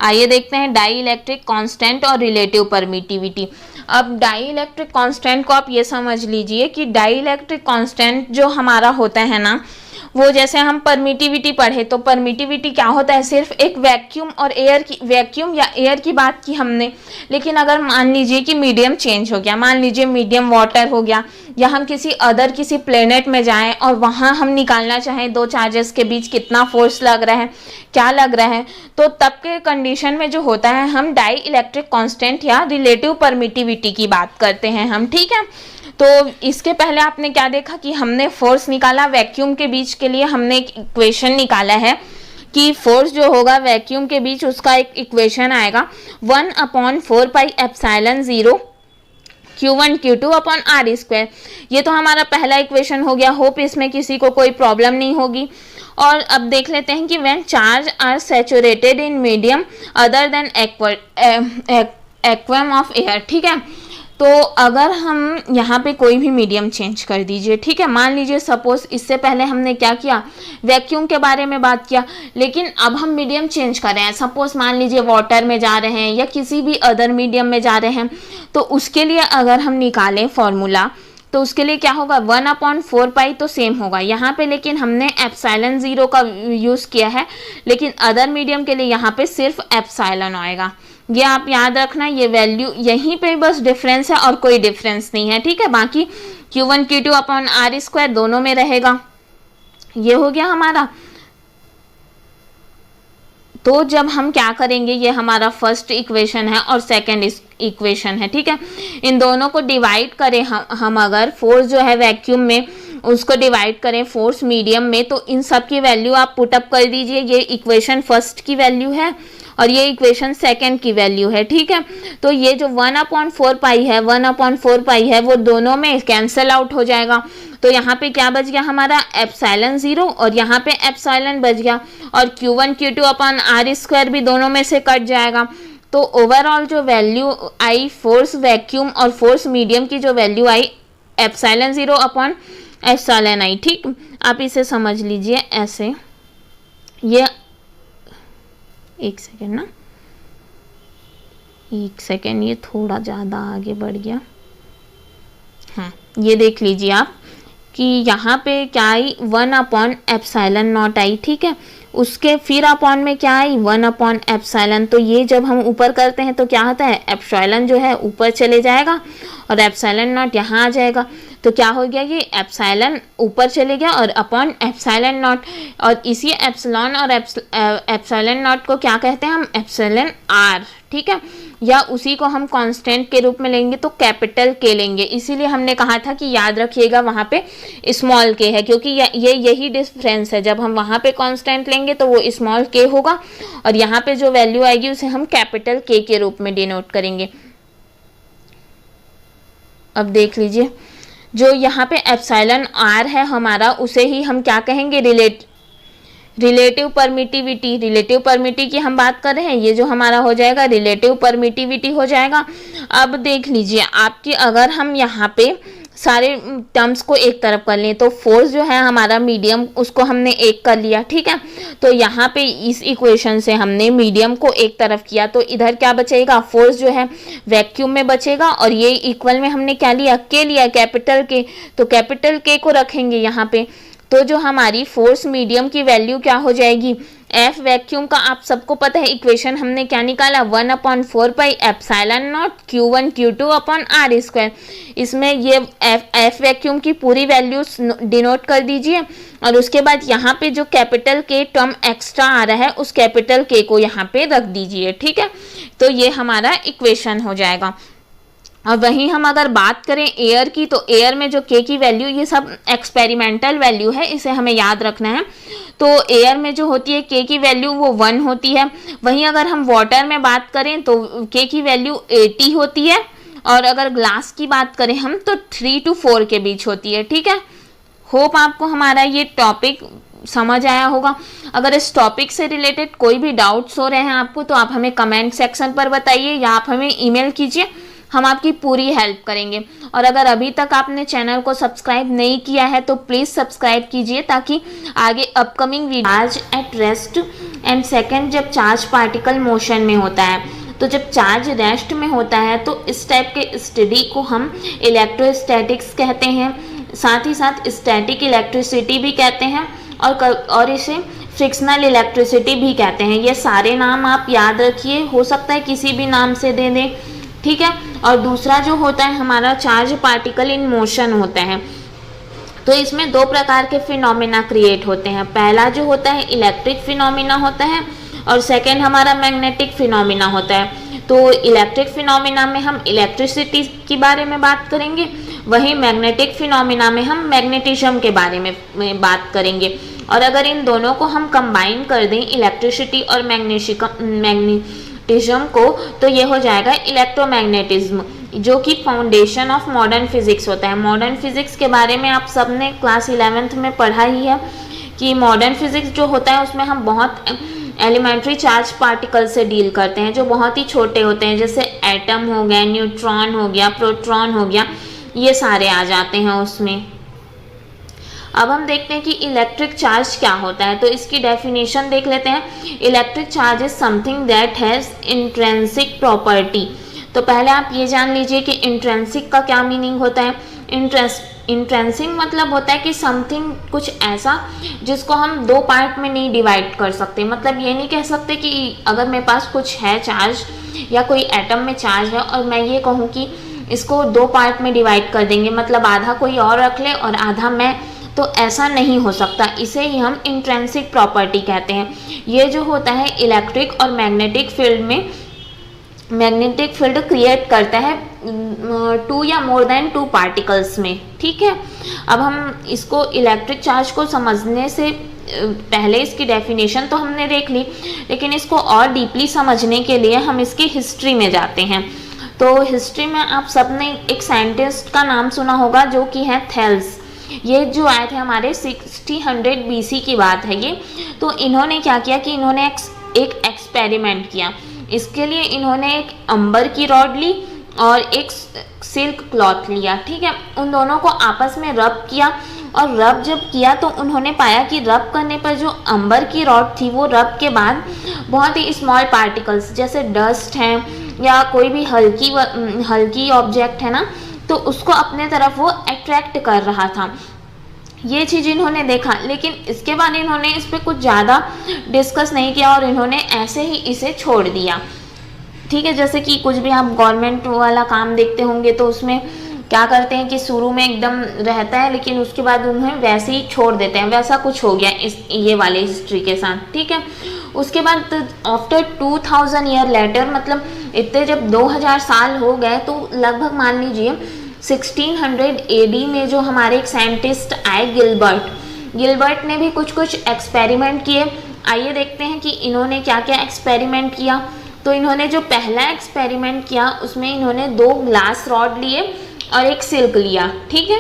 S1: आइए देखते हैं डाई इलेक्ट्रिक कांस्टेंट और रिलेटिव परमिटिविटी। अब डाई इलेक्ट्रिक कांस्टेंट को आप ये समझ लीजिए कि डाई इलेक्ट्रिक कांस्टेंट जो हमारा होता है ना, वो जैसे हम परमिटिविटी पढ़े तो परमिटिविटी क्या होता है, सिर्फ एक वैक्यूम और एयर की, वैक्यूम या एयर की बात की हमने। लेकिन अगर मान लीजिए कि मीडियम चेंज हो गया, मान लीजिए मीडियम वाटर हो गया, या हम किसी अदर किसी प्लेनेट में जाएं और वहाँ हम निकालना चाहें दो चार्जेस के बीच कितना फोर्स लग रहा है, क्या लग रहा है, तो तब के कंडीशन में जो होता है हम डाई इलेक्ट्रिक कांस्टेंट या रिलेटिव परमिटिविटी की बात करते हैं हम। ठीक है, तो इसके पहले आपने क्या देखा कि हमने फोर्स निकाला वैक्यूम के बीच के लिए, हमने एक इक्वेशन निकाला है कि फोर्स जो होगा वैक्यूम के बीच उसका एक इक्वेशन आएगा 1/4πε0 Q1 Q2 upon R square. ये तो हमारा पहला इक्वेशन हो गया। होप इसमें किसी को कोई प्रॉब्लम नहीं होगी। और अब देख लेते हैं कि when charge are saturated in medium other than vacuum of air. ठीक है, तो अगर हम यहाँ पे कोई भी मीडियम चेंज कर दीजिए, ठीक है, मान लीजिए सपोज इससे पहले हमने क्या किया, वैक्यूम के बारे में बात किया, लेकिन अब हम मीडियम चेंज कर रहे हैं। सपोज मान लीजिए वाटर में जा रहे हैं या किसी भी अदर मीडियम में जा रहे हैं, तो उसके लिए अगर हम निकालें फॉर्मूला तो उसके लिए क्या होगा 1/4π तो सेम होगा यहाँ पे, लेकिन हमने एप्सिलॉन 0 का यूज़ किया है, लेकिन अदर मीडियम के लिए यहाँ पे सिर्फ एप्सिलॉन आएगा। ये आप याद रखना, ये वैल्यू यहीं पे बस डिफरेंस है और कोई डिफरेंस नहीं है। ठीक है, बाकी Q1 Q2 upon R square दोनों में रहेगा। ये हो गया हमारा। तो जब हम क्या करेंगे, ये हमारा फर्स्ट इक्वेशन है और सेकंड इक्वेशन है। ठीक है, इन दोनों को डिवाइड करें हम अगर फोर्स जो है वैक्यूम में उसको डिवाइड करें फोर्स मीडियम में, तो इन सब की वैल्यू आप पुटअप कर दीजिए। ये इक्वेशन फर्स्ट की वैल्यू है और ये इक्वेशन सेकंड की वैल्यू है। ठीक है, तो ये जो 1/4π है 1/4π है वो दोनों में कैंसिल आउट हो जाएगा। तो यहाँ पे क्या बच गया हमारा एप्सिलॉन 0 और यहाँ पे एप्सिलॉन बच गया, और Q1 Q2 upon R square भी दोनों में से कट जाएगा। तो ओवरऑल जो वैल्यू आई फोर्स वैक्यूम और फोर्स मीडियम की जो value I epsilon 0 upon epsilon i. ठीक, आप इसे समझ लीजिए ऐसे, ये एक सेकेंड ना, एक सेकेंड, ये थोड़ा ज़्यादा आगे बढ़ गया। हाँ, ये देख लीजिए आप कि यहाँ पे क्या आई 1 अपॉन एप्सिलॉन नॉट आई। ठीक है, उसके फिर अपॉन में क्या आई 1 अपॉन एप्सिलॉन। तो ये जब हम ऊपर करते हैं तो क्या होता है, एप्सिलॉन जो है ऊपर चले जाएगा और एप्सिलॉन नॉट यहाँ आ जाएगा। तो क्या हो गया, ये एप्सिलॉन ऊपर चले गया और अपॉन एप्सिलॉन नॉट, और इसी एप्सिलॉन और एप्सिलॉन नॉट को क्या कहते हैं हम, एप्सिलॉन आर। ठीक है, या उसी को हम कांस्टेंट के रूप में लेंगे तो कैपिटल के लेंगे। इसीलिए हमने कहा था कि याद रखिएगा वहाँ पे स्मॉल के है, क्योंकि यही डिफरेंस है। जब हम वहाँ पे कांस्टेंट लेंगे तो वो स्मॉल के होगा और यहाँ पे जो वैल्यू आएगी उसे हम कैपिटल के रूप में डिनोट करेंगे। अब देख लीजिए, जो यहाँ पे एप्सिलॉन आर है हमारा, उसे ही हम क्या कहेंगे, रिलेटिव परमिटिविटी। रिलेटिव परमिटिविटी की हम बात कर रहे हैं, ये जो हमारा हो जाएगा रिलेटिव परमिटिविटी हो जाएगा। अब देख लीजिए आपकी, अगर हम यहाँ पे सारे टर्म्स को एक तरफ कर लें तो फोर्स जो है हमारा मीडियम, उसको हमने एक कर लिया। ठीक है, तो यहाँ पे इस इक्वेशन से हमने मीडियम को एक तरफ किया तो इधर क्या बचेगा, फोर्स जो है वैक्यूम में बचेगा, और ये इक्वल में हमने क्या लिया, के लिया, कैपिटल के। तो कैपिटल के को रखेंगे यहाँ पे, तो जो हमारी फोर्स मीडियम की वैल्यू क्या हो जाएगी, एफ वैक्यूम का आप सबको पता है इक्वेशन हमने क्या निकाला, 1/4 pi epsilon naught Q1 Q2 upon R square. इसमें ये एफ वैक्यूम की पूरी वैल्यू डिनोट कर दीजिए, और उसके बाद यहाँ पे जो कैपिटल के टर्म एक्स्ट्रा आ रहा है उस कैपिटल के को यहाँ पे रख दीजिए। ठीक है, तो ये हमारा इक्वेशन हो जाएगा। और वहीं हम अगर बात करें एयर की, तो एयर में जो के की वैल्यू, ये सब एक्सपेरिमेंटल वैल्यू है, इसे हमें याद रखना है। तो एयर में जो होती है के की वैल्यू वो 1 होती है। वहीं अगर हम वाटर में बात करें तो के की वैल्यू 80 होती है, और अगर ग्लास की बात करें हम तो 3 to 4 के बीच होती है। ठीक है, होप आपको हमारा ये टॉपिक समझ आया होगा। अगर इस टॉपिक से रिलेटेड कोई भी डाउट्स हो रहे हैं आपको तो आप हमें कमेंट सेक्शन पर बताइए, या आप हमें ईमेल कीजिए, हम आपकी पूरी हेल्प करेंगे। और अगर अभी तक आपने चैनल को सब्सक्राइब नहीं किया है तो प्लीज़ सब्सक्राइब कीजिए, ताकि आगे upcoming video. Charge at rest and second, जब चार्ज पार्टिकल मोशन में होता है, तो जब चार्ज रेस्ट में होता है तो इस टाइप के स्टडी को हम इलेक्ट्रोस्टैटिक्स कहते हैं, साथ ही साथ स्टैटिक इलेक्ट्रिसिटी भी कहते हैं, और इसे फ्रिक्शनल इलेक्ट्रिसिटी भी कहते हैं। ये सारे नाम आप याद रखिए, हो सकता है किसी भी नाम से दे दें। ठीक है, और दूसरा जो होता है हमारा चार्ज पार्टिकल इन मोशन होता है, तो इसमें 2 प्रकार के फिनोमिना क्रिएट होते हैं। पहला जो होता है इलेक्ट्रिक फिनोमिना होता है, और सेकेंड हमारा मैग्नेटिक फिनोमिना होता है। तो इलेक्ट्रिक फिनोमिना में हम इलेक्ट्रिसिटी के बारे में बात करेंगे, वहीं मैग्नेटिक फिनोमिना में हम मैग्नेटिज्म के बारे में बात करेंगे। और अगर इन दोनों को हम कंबाइन कर दें, इलेक्ट्रिसिटी और मैग्नेटिज्म को, तो ये हो जाएगा इलेक्ट्रोमैग्नेटिज्म, जो कि फाउंडेशन ऑफ मॉडर्न फिजिक्स होता है। मॉडर्न फिजिक्स के बारे में आप सबने क्लास 11th में पढ़ा ही है कि मॉडर्न फिजिक्स जो होता है उसमें हम बहुत एलिमेंट्री चार्ज पार्टिकल से डील करते हैं, जो बहुत ही छोटे होते हैं, जैसे एटम हो गया, न्यूट्रॉन हो गया, प्रोटॉन हो गया, ये सारे आ जाते हैं उसमें। अब हम देखते हैं कि इलेक्ट्रिक चार्ज क्या होता है, तो इसकी डेफिनेशन देख लेते हैं। Electric charge is something that has intrinsic property. तो पहले आप ये जान लीजिए कि इंट्रिंसिक का क्या मीनिंग होता है। इंट्रिंसिक मतलब होता है कि समथिंग, कुछ ऐसा जिसको हम 2 पार्ट में नहीं डिवाइड कर सकते। मतलब ये नहीं कह सकते कि अगर मेरे पास कुछ है चार्ज या कोई एटम में चार्ज है और मैं ये कहूँ कि इसको 2 पार्ट में डिवाइड कर देंगे, मतलब आधा कोई और रख ले और आधा मैं, तो ऐसा नहीं हो सकता। इसे ही हम इंट्रिंसिक प्रॉपर्टी कहते हैं। ये जो होता है इलेक्ट्रिक और मैग्नेटिक फील्ड में, मैग्नेटिक फील्ड क्रिएट करता है 2 या मोर देन 2 पार्टिकल्स में। ठीक है, अब हम इसको इलेक्ट्रिक चार्ज को समझने से पहले इसकी डेफिनेशन तो हमने देख ली, लेकिन इसको और डीपली समझने के लिए हम इसकी हिस्ट्री में जाते हैं। तो हिस्ट्री में आप सबने एक साइंटिस्ट का नाम सुना होगा जो कि है थेल्स। ये जो आए थे हमारे 1600 BC की बात है ये। तो इन्होंने क्या किया कि इन्होंने एक एक्सपेरिमेंट किया। इसके लिए इन्होंने एक अंबर की रॉड ली और एक सिल्क क्लॉथ लिया, ठीक है। उन दोनों को आपस में रब किया, और रब जब किया तो उन्होंने पाया कि रब करने पर जो अंबर की रॉड थी वो रब के बाद बहुत ही स्मॉल पार्टिकल्स जैसे डस्ट हैं या कोई भी हल्की ऑब्जेक्ट है ना, तो उसको अपने तरफ वो अट्रैक्ट कर रहा था। ये चीज़ इन्होंने देखा, लेकिन इसके बाद इन्होंने इस पर कुछ ज़्यादा डिस्कस नहीं किया और इन्होंने ऐसे ही इसे छोड़ दिया, ठीक है। जैसे कि कुछ भी आप गवर्नमेंट वाला काम देखते होंगे तो उसमें क्या करते हैं कि शुरू में एकदम रहता है लेकिन उसके बाद उन्हें वैसे ही छोड़ देते हैं, वैसा कुछ हो गया ये वाले हिस्ट्री के साथ, ठीक है। उसके बाद आफ्टर 2000 ईयर लेटर, मतलब इतने जब 2000 साल हो गए तो लगभग मान लीजिए 1600 AD में जो हमारे एक साइंटिस्ट आए गिलबर्ट ने भी कुछ एक्सपेरिमेंट किए। आइए देखते हैं कि इन्होंने क्या क्या एक्सपेरिमेंट किया। तो इन्होंने जो पहला एक्सपेरिमेंट किया उसमें इन्होंने 2 ग्लास रॉड लिए और एक सिल्क लिया, ठीक है।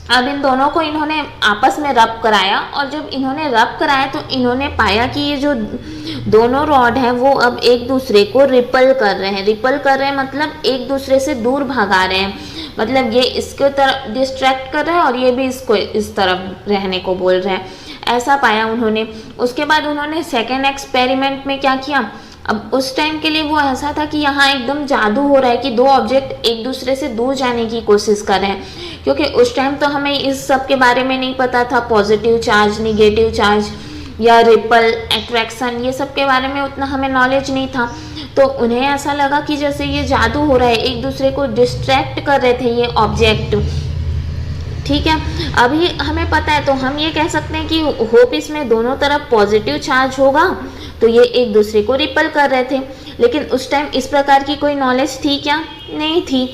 S1: अब इन दोनों को इन्होंने आपस में रब कराया, और जब इन्होंने रब कराया तो इन्होंने पाया कि ये जो दोनों रॉड हैं वो अब एक दूसरे को रिपल कर रहे हैं मतलब एक दूसरे से दूर भगा रहे हैं, मतलब ये इसके तरफ डिस्ट्रैक्ट कर रहा है और ये भी इसको इस तरफ रहने को बोल रहे हैं, ऐसा पाया उन्होंने। उसके बाद उन्होंने सेकेंड एक्सपेरिमेंट में क्या किया, अब उस टाइम के लिए वो ऐसा था कि यहाँ एकदम जादू हो रहा है कि 2 ऑब्जेक्ट एक दूसरे से दूर जाने की कोशिश कर रहे हैं, क्योंकि उस टाइम तो हमें इस सब के बारे में नहीं पता था, पॉजिटिव चार्ज, निगेटिव चार्ज या रिपल, अट्रैक्शन, ये सब के बारे में उतना हमें नॉलेज नहीं था। तो उन्हें ऐसा लगा कि जैसे ये जादू हो रहा है, एक दूसरे को डिस्ट्रैक्ट कर रहे थे ये ऑब्जेक्ट, ठीक है। अभी हमें पता है तो हम ये कह सकते हैं कि होप इसमें दोनों तरफ पॉजिटिव चार्ज होगा, तो ये एक दूसरे को रिपल कर रहे थे, लेकिन उस टाइम इस प्रकार की कोई नॉलेज थी क्या? नहीं थी।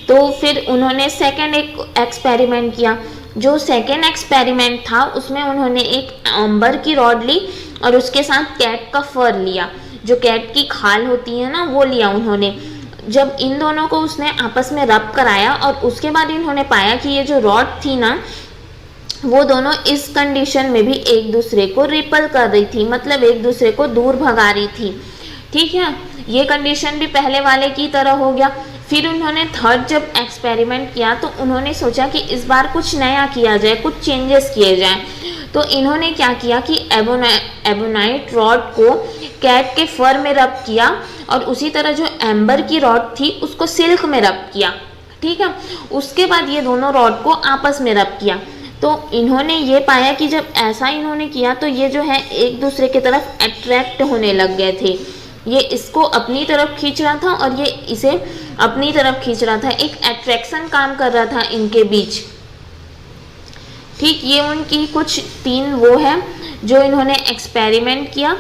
S1: तो फिर उन्होंने सेकेंड एक एक्सपेरिमेंट किया। जो सेकेंड एक्सपेरिमेंट था उसमें उन्होंने एक अंबर की रॉड ली और उसके साथ कैट का फर लिया, जो कैट की खाल होती है ना वो लिया उन्होंने। जब इन दोनों को उसने आपस में रब कराया और उसके बाद इन्होंने पाया कि ये जो रॉड थी ना वो दोनों इस कंडीशन में भी एक दूसरे को रिपल कर रही थी, मतलब एक दूसरे को दूर भगा रही थी, ठीक है। ये कंडीशन भी पहले वाले की तरह हो गया। फिर उन्होंने थर्ड जब एक्सपेरिमेंट किया तो उन्होंने सोचा कि इस बार कुछ नया किया जाए, कुछ चेंजेस किए जाएं। तो इन्होंने क्या किया कि एबोनाइट रॉड को कैट के फर में रब किया और उसी तरह जो एम्बर की रॉड थी उसको सिल्क में रब किया, ठीक है। उसके बाद ये दोनों रॉड को आपस में रब किया। तो इन्होंने ये पाया कि जब ऐसा इन्होंने किया तो ये जो है एक दूसरे की तरफ अट्रैक्ट होने लग गए थे। ये इसको अपनी तरफ खींच रहा था और ये इसे अपनी तरफ खींच रहा था, एक अट्रैक्शन काम कर रहा था इनके बीच, ठीक। ये उनकी कुछ 3 वो है जो इन्होंने एक्सपेरिमेंट किया।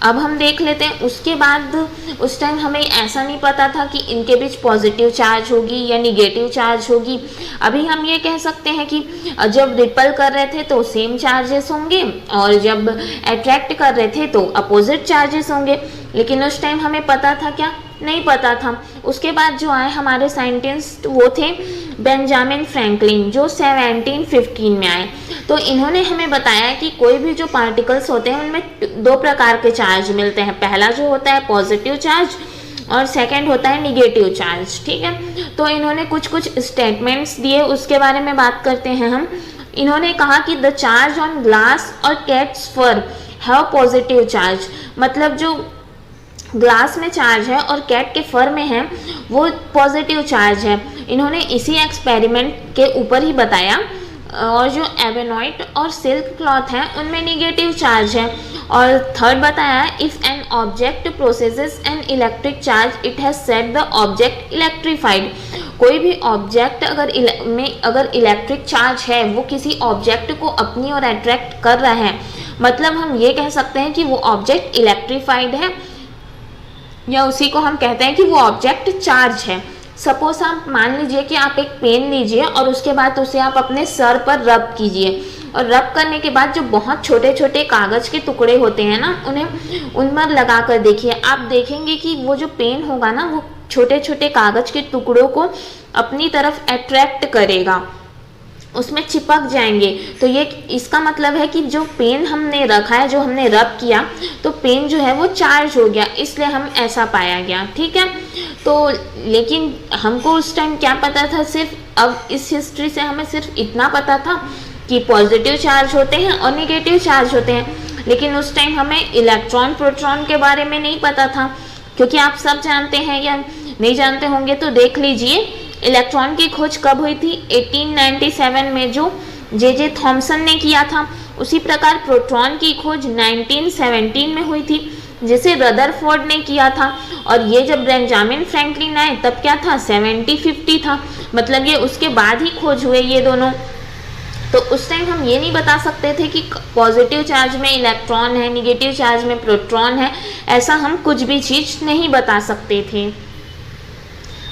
S1: अब हम देख लेते हैं उसके बाद उस टाइम हमें ऐसा नहीं पता था कि इनके बीच पॉजिटिव चार्ज होगी या निगेटिव चार्ज होगी। अभी हम ये कह सकते हैं कि जब रिपल कर रहे थे तो सेम चार्जेस होंगे और जब अट्रैक्ट कर रहे थे तो अपोजिट चार्जेस होंगे, लेकिन उस टाइम हमें पता था क्या? नहीं पता था। उसके बाद जो आए हमारे साइंटिस्ट वो थे बेंजामिन फ्रैंकलिन, जो 1715 में आए। तो इन्होंने हमें बताया कि कोई भी जो पार्टिकल्स होते हैं उनमें 2 प्रकार के चार्ज मिलते हैं। पहला जो होता है पॉजिटिव चार्ज और सेकंड होता है निगेटिव चार्ज, ठीक है। तो इन्होंने कुछ स्टेटमेंट्स दिए, उसके बारे में बात करते हैं हम। इन्होंने कहा कि द चार्ज ऑन ग्लास और cats fur have positive charge, मतलब जो ग्लास में चार्ज है और कैट के फर में है वो पॉजिटिव चार्ज है। इन्होंने इसी एक्सपेरिमेंट के ऊपर ही बताया। और जो एबेनॉइट और सिल्क क्लॉथ है उनमें निगेटिव चार्ज है। और थर्ड बताया if an object processes an electric charge it has set the object electrified. कोई भी ऑब्जेक्ट अगर इलेक्ट्रिक चार्ज है वो किसी ऑब्जेक्ट को अपनी ओर अट्रैक्ट कर रहा है, मतलब हम ये कह सकते हैं कि वो ऑब्जेक्ट इलेक्ट्रीफाइड है, या उसी को हम कहते हैं कि वो ऑब्जेक्ट चार्ज है। सपोज आप मान लीजिए कि आप एक पेन लीजिए और उसके बाद उसे आप अपने सर पर रब कीजिए, और रब करने के बाद जो बहुत छोटे छोटे कागज़ के टुकड़े होते हैं ना उन्हें उन पर लगा कर देखिए। आप देखेंगे कि वो जो पेन होगा ना वो छोटे छोटे कागज़ के टुकड़ों को अपनी तरफ अट्रैक्ट करेगा। उसमें चिपक जाएंगे। तो ये इसका मतलब है कि जो पेन हमने रखा है, जो हमने रब किया, तो पेन जो है वो चार्ज हो गया, इसलिए हम ऐसा पाया गया। ठीक है, तो लेकिन हमको उस टाइम क्या पता था, सिर्फ अब इस हिस्ट्री से हमें सिर्फ इतना पता था कि पॉजिटिव चार्ज होते हैं और निगेटिव चार्ज होते हैं, लेकिन उस टाइम हमें इलेक्ट्रॉन प्रोटॉन के बारे में नहीं पता था। क्योंकि आप सब जानते हैं या नहीं जानते होंगे तो देख लीजिए, इलेक्ट्रॉन की खोज कब हुई थी? 1897 में, जो जे थॉमसन ने किया था। उसी प्रकार प्रोटॉन की खोज 1917 में हुई थी, जिसे रदरफोर्ड ने किया था। और ये जब बेंजामिन फ्रैंकलिन आए तब क्या था? 70-50 था, मतलब ये उसके बाद ही खोज हुए ये दोनों। तो उस टाइम हम ये नहीं बता सकते थे कि पॉजिटिव चार्ज में इलेक्ट्रॉन है, निगेटिव चार्ज में प्रोटॉन है, ऐसा हम कुछ भी चीज़ नहीं बता सकते थे।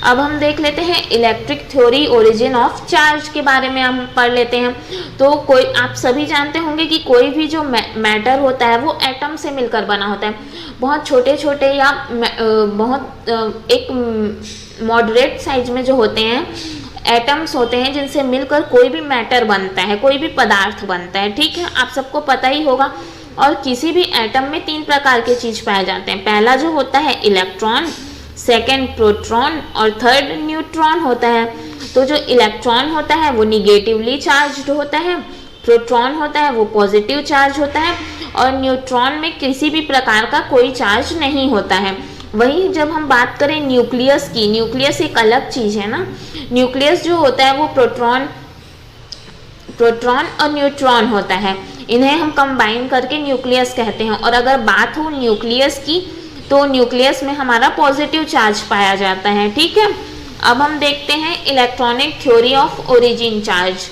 S1: अब हम देख लेते हैं electric theory origin of charge के बारे में हम पढ़ लेते हैं। तो कोई, आप सभी जानते होंगे कि कोई भी जो मैटर होता है वो एटम से मिलकर बना होता है। बहुत छोटे छोटे या बहुत एक मॉडरेट साइज में जो होते हैं एटम्स होते हैं, जिनसे मिलकर कोई भी मैटर बनता है, कोई भी पदार्थ बनता है। ठीक है, आप सबको पता ही होगा। और किसी भी एटम में 3 प्रकार के चीज़ पाए जाते हैं। पहला जो होता है इलेक्ट्रॉन, सेकेंड प्रोटॉन और थर्ड न्यूट्रॉन होता है। तो जो इलेक्ट्रॉन होता है वो निगेटिवली चार्ज्ड होता है, प्रोटॉन होता है वो पॉजिटिव चार्ज होता है, और न्यूट्रॉन में किसी भी प्रकार का कोई चार्ज नहीं होता है। वही जब हम बात करें न्यूक्लियस की, न्यूक्लियस एक अलग चीज़ है ना। न्यूक्लियस जो होता है वो प्रोटॉन और न्यूट्रॉन होता है, इन्हें हम कंबाइन करके न्यूक्लियस कहते हैं। और अगर बात हो न्यूक्लियस की, तो न्यूक्लियस में हमारा पॉजिटिव चार्ज पाया जाता है। ठीक है, अब हम देखते हैं electronic theory of origin charge.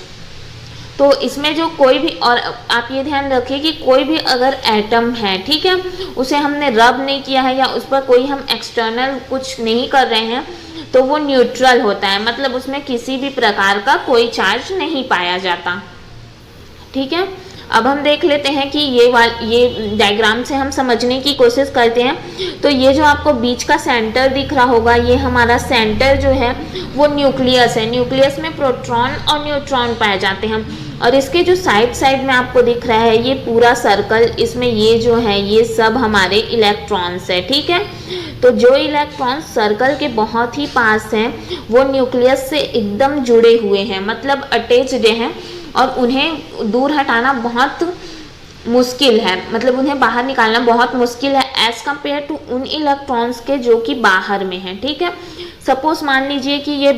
S1: तो इसमें जो कोई भी, और आप ये ध्यान रखिए कि कोई भी अगर एटम है, ठीक है, उसे हमने रब नहीं किया है या उस पर कोई हम एक्सटर्नल कुछ नहीं कर रहे हैं, तो वो न्यूट्रल होता है, मतलब उसमें किसी भी प्रकार का कोई चार्ज नहीं पाया जाता। ठीक है, अब हम देख लेते हैं कि ये डायग्राम से हम समझने की कोशिश करते हैं। तो ये जो आपको बीच का सेंटर दिख रहा होगा, ये हमारा सेंटर जो है वो न्यूक्लियस है। न्यूक्लियस में प्रोटॉन और न्यूट्रॉन पाए जाते हैं। और इसके जो साइड में आपको दिख रहा है ये पूरा सर्कल, इसमें ये जो है ये सब हमारे इलेक्ट्रॉन्स है। ठीक है, तो जो इलेक्ट्रॉन सर्कल के बहुत ही पास हैं वो न्यूक्लियस से एकदम जुड़े हुए हैं, मतलब अटैच्ड हैं, और उन्हें दूर हटाना बहुत मुश्किल है, मतलब उन्हें बाहर निकालना बहुत मुश्किल है एज कम्पेयर टू उन इलेक्ट्रॉन्स के जो कि बाहर में हैं। ठीक है, सपोज मान लीजिए कि ये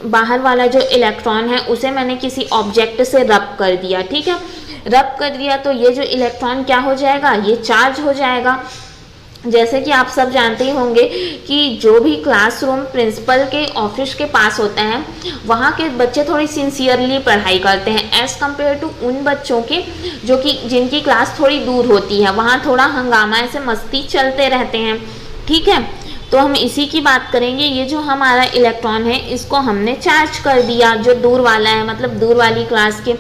S1: बाहर वाला जो इलेक्ट्रॉन है उसे मैंने किसी ऑब्जेक्ट से रब कर दिया। ठीक है, रब कर दिया तो ये जो इलेक्ट्रॉन क्या हो जाएगा? ये चार्ज हो जाएगा। जैसे कि आप सब जानते ही होंगे कि जो भी क्लासरूम प्रिंसिपल के ऑफिस के पास होता है, वहाँ के बच्चे थोड़ी सिंसियरली पढ़ाई करते हैं एज़ कम्पेयर टू उन बच्चों के जो कि जिनकी क्लास थोड़ी दूर होती है। वहाँ थोड़ा हंगामा ऐसे मस्ती चलते रहते हैं। ठीक है, तो हम इसी की बात करेंगे। ये जो हमारा इलेक्ट्रॉन है इसको हमने चार्ज कर दिया, जो दूर वाला है, मतलब दूर वाली क्लास के।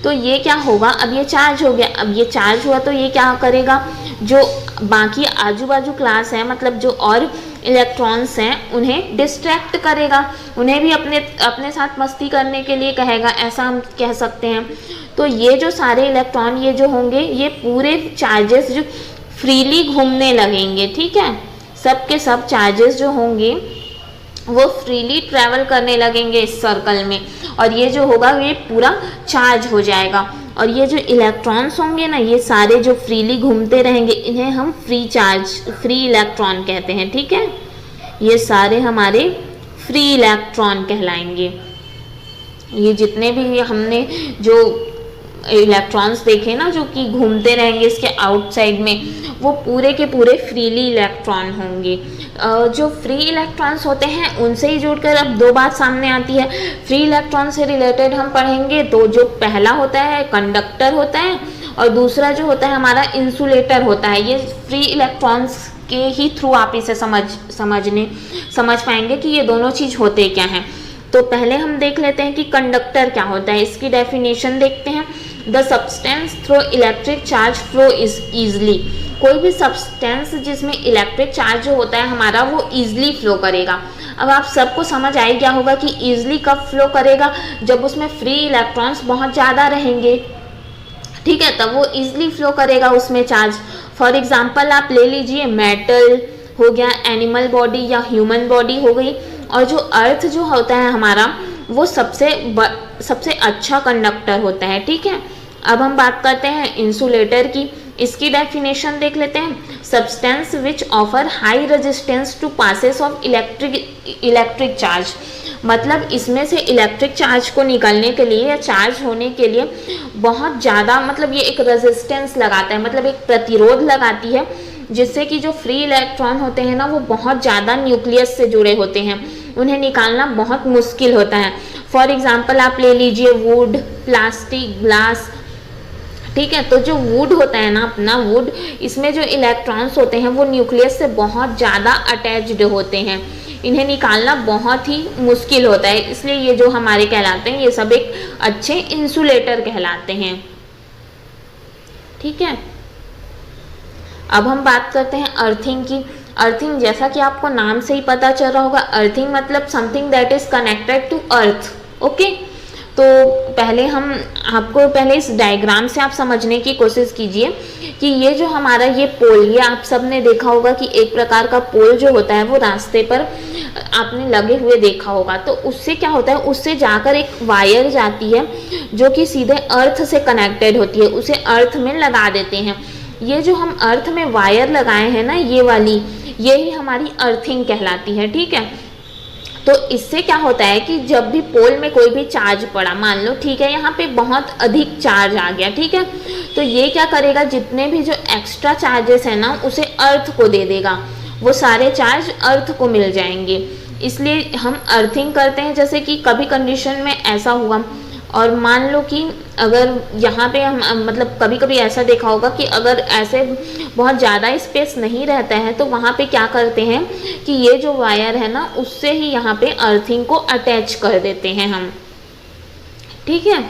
S1: तो ये क्या होगा? अब ये चार्ज हो गया। अब ये चार्ज हुआ तो ये क्या करेगा? जो बाकी आजू बाजू क्लास है, मतलब जो और इलेक्ट्रॉन्स हैं, उन्हें डिस्ट्रैक्ट करेगा, उन्हें भी अपने साथ मस्ती करने के लिए कहेगा, ऐसा हम कह सकते हैं। तो ये जो सारे इलेक्ट्रॉन ये जो होंगे, ये पूरे चार्जेस जो फ्रीली घूमने लगेंगे। ठीक है, सब के सब चार्जेस जो होंगे वो फ्रीली ट्रैवल करने लगेंगे इस सर्कल में, और ये जो होगा ये पूरा चार्ज हो जाएगा। और ये जो इलेक्ट्रॉन्स होंगे ना, ये सारे जो फ्रीली घूमते रहेंगे, इन्हें हम फ्री इलेक्ट्रॉन कहते हैं। ठीक है, ये सारे हमारे फ्री इलेक्ट्रॉन कहलाएंगे। ये जितने भी हमने जो इलेक्ट्रॉन्स देखे ना जो कि घूमते रहेंगे इसके आउटसाइड में, वो पूरे के पूरे फ्रीली इलेक्ट्रॉन होंगे। जो फ्री इलेक्ट्रॉन्स होते हैं उनसे ही जुड़कर अब दो बात सामने आती है। फ्री इलेक्ट्रॉन से रिलेटेड हम पढ़ेंगे तो जो पहला होता है कंडक्टर होता है, और दूसरा जो होता है हमारा इंसुलेटर होता है। ये फ्री इलेक्ट्रॉन्स के ही थ्रू आप इसे समझ पाएंगे कि ये दोनों चीज़ होते क्या हैं। तो पहले हम देख लेते हैं कि कंडक्टर क्या होता है, इसकी डेफिनेशन देखते हैं। The substance through electric charge flow is easily. कोई भी सब्सटेंस जिसमें इलेक्ट्रिक चार्ज जो होता है हमारा वो ईजिली फ्लो करेगा। अब आप सबको समझ आ गया होगा कि ईजिली कब फ्लो करेगा, जब उसमें फ्री इलेक्ट्रॉन्स बहुत ज़्यादा रहेंगे, ठीक है, तब वो ईजिली फ्लो करेगा उसमें चार्ज। फॉर एग्जाम्पल आप ले लीजिए मेटल हो गया, एनिमल बॉडी या ह्यूमन बॉडी हो गई, और जो अर्थ जो होता है हमारा वो सबसे अच्छा कंडक्टर होता है, ठीक है। अब हम बात करते हैं इंसुलेटर की, इसकी डेफिनेशन देख लेते हैं। Substance which offer high resistance to passes of electric charge, मतलब इसमें से इलेक्ट्रिक चार्ज को निकलने के लिए या चार्ज होने के लिए बहुत ज़्यादा, मतलब ये एक रेजिस्टेंस लगाता है, मतलब एक प्रतिरोध लगाती है, जिससे कि जो फ्री इलेक्ट्रॉन होते हैं ना वो बहुत ज़्यादा न्यूक्लियस से जुड़े होते हैं, उन्हें निकालना बहुत मुश्किल होता है। फॉर एग्जांपल आप ले लीजिए वुड, प्लास्टिक, ग्लास, ठीक है। तो जो वुड होता है ना अपना वुड, इसमें जो इलेक्ट्रॉन्स होते हैं वो न्यूक्लियस से बहुत ज़्यादा अटैच्ड होते हैं, इन्हें निकालना बहुत ही मुश्किल होता है, इसलिए ये जो हमारे कहलाते हैं ये सब एक अच्छे इंसुलेटर कहलाते हैं, ठीक है। अब हम बात करते हैं अर्थिंग की। अर्थिंग, जैसा कि आपको नाम से ही पता चल रहा होगा, अर्थिंग मतलब something that is connected to earth, okay. तो पहले इस डायग्राम से आप समझने की कोशिश कीजिए कि ये जो हमारा ये पोल, ये आप सब ने देखा होगा कि एक प्रकार का पोल जो होता है वो रास्ते पर आपने लगे हुए देखा होगा। तो उससे क्या होता है, उससे जाकर एक वायर जाती है जो कि सीधे अर्थ से कनेक्टेड होती है, उसे अर्थ में लगा देते हैं। ये जो हम अर्थ में वायर लगाए हैं ना, ये वाली, यही हमारी अर्थिंग कहलाती है, ठीक है। तो इससे क्या होता है कि जब भी पोल में कोई भी चार्ज पड़ा, मान लो, ठीक है, यहाँ पे बहुत अधिक चार्ज आ गया, ठीक है, तो ये क्या करेगा, जितने भी जो एक्स्ट्रा चार्जेस है ना उसे अर्थ को दे देगा, वो सारे चार्ज अर्थ को मिल जाएंगे, इसलिए हम अर्थिंग करते हैं। जैसे कि कभी कंडीशन में ऐसा हुआ, और मान लो कि अगर यहाँ पे हम मतलब कभी कभी ऐसा देखा होगा कि अगर ऐसे बहुत ज़्यादा स्पेस नहीं रहता है तो वहाँ पे क्या करते हैं कि ये जो वायर है ना उससे ही यहाँ पे अर्थिंग को अटैच कर देते हैं हम, ठीक है।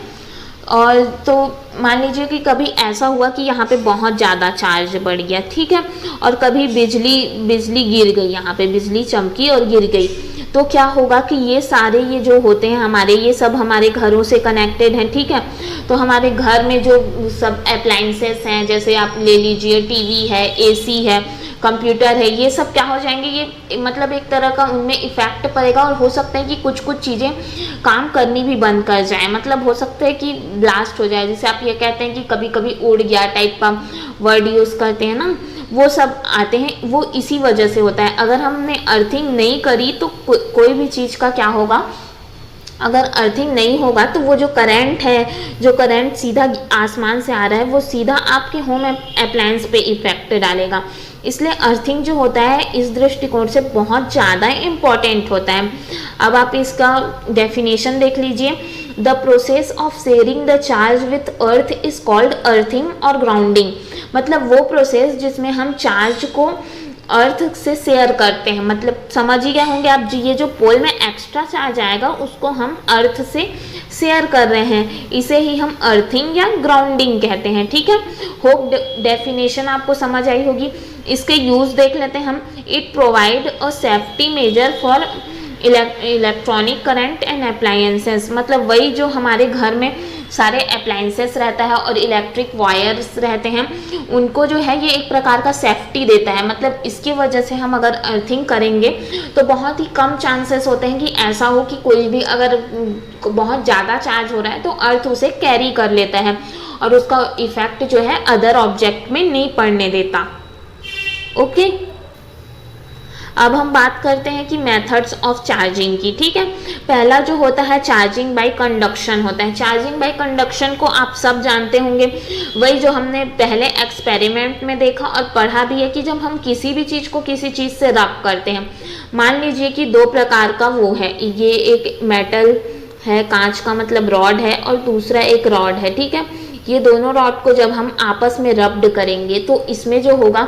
S1: और तो मान लीजिए कि कभी ऐसा हुआ कि यहाँ पे बहुत ज़्यादा चार्ज बढ़ गया, ठीक है, और कभी बिजली गिर गई, यहाँ पे बिजली चमकी और गिर गई, तो क्या होगा कि ये सारे ये जो होते हैं हमारे, ये सब हमारे घरों से कनेक्टेड हैं, ठीक है। तो हमारे घर में जो सब अप्लायंसेस हैं, जैसे आप ले लीजिए टीवी है, एसी है, कंप्यूटर है, ये सब क्या हो जाएंगे, ये मतलब एक तरह का उनमें इफेक्ट पड़ेगा, और हो सकता है कि कुछ चीज़ें काम करनी भी बंद कर जाए, मतलब हो सकता है कि ब्लास्ट हो जाए, जैसे आप ये कहते हैं कि कभी कभी उड़ गया टाइप का वर्ड यूज़ करते हैं ना, वो सब आते हैं, वो इसी वजह से होता है। अगर हमने अर्थिंग नहीं करी तो कोई भी चीज़ का क्या होगा, अगर अर्थिंग नहीं होगा तो वो जो करंट है, जो करंट सीधा आसमान से आ रहा है वो सीधा आपके होम अप्लायंस पे इफेक्ट डालेगा, इसलिए अर्थिंग जो होता है इस दृष्टिकोण से बहुत ज़्यादा इम्पॉर्टेंट होता है। अब आप इसका डेफिनेशन देख लीजिए। The process of sharing the charge with earth is called earthing और ग्राउंडिंग, मतलब वो प्रोसेस जिसमें हम चार्ज को अर्थ से शेयर करते हैं, मतलब समझ ही गए होंगे आप, ये जो पोल में एक्स्ट्रा चार्ज आएगा उसको हम अर्थ से शेयर कर रहे हैं, इसे ही हम अर्थिंग या ग्राउंडिंग कहते हैं, ठीक है। होप डेफिनेशन आपको समझ आई होगी। इसके यूज देख लेते हैं हम। It provide a safety major for electronic current and appliances, मतलब वही जो हमारे घर में सारे अप्लायंसेस रहता है और इलेक्ट्रिक वायर्स रहते हैं, उनको जो है ये एक प्रकार का सेफ्टी देता है, मतलब इसकी वजह से हम अगर अर्थिंग करेंगे तो बहुत ही कम चांसेस होते हैं कि ऐसा हो कि कोई भी अगर बहुत ज़्यादा चार्ज हो रहा है तो अर्थ उसे कैरी कर लेता है और उसका इफेक्ट जो है अदर ऑब्जेक्ट में नहीं पड़ने देता, ओके। अब हम बात करते हैं कि मेथड्स ऑफ चार्जिंग की, ठीक है। पहला जो होता है चार्जिंग बाय कंडक्शन होता है। चार्जिंग बाय कंडक्शन को आप सब जानते होंगे, वही जो हमने पहले एक्सपेरिमेंट में देखा और पढ़ा भी है कि जब हम किसी भी चीज़ को किसी चीज़ से रब करते हैं, मान लीजिए कि दो प्रकार का वो है, ये एक मेटल है, कांच का मतलब रॉड है, और दूसरा एक रॉड है, ठीक है। ये दोनों रॉड को जब हम आपस में रब्ड करेंगे तो इसमें जो होगा,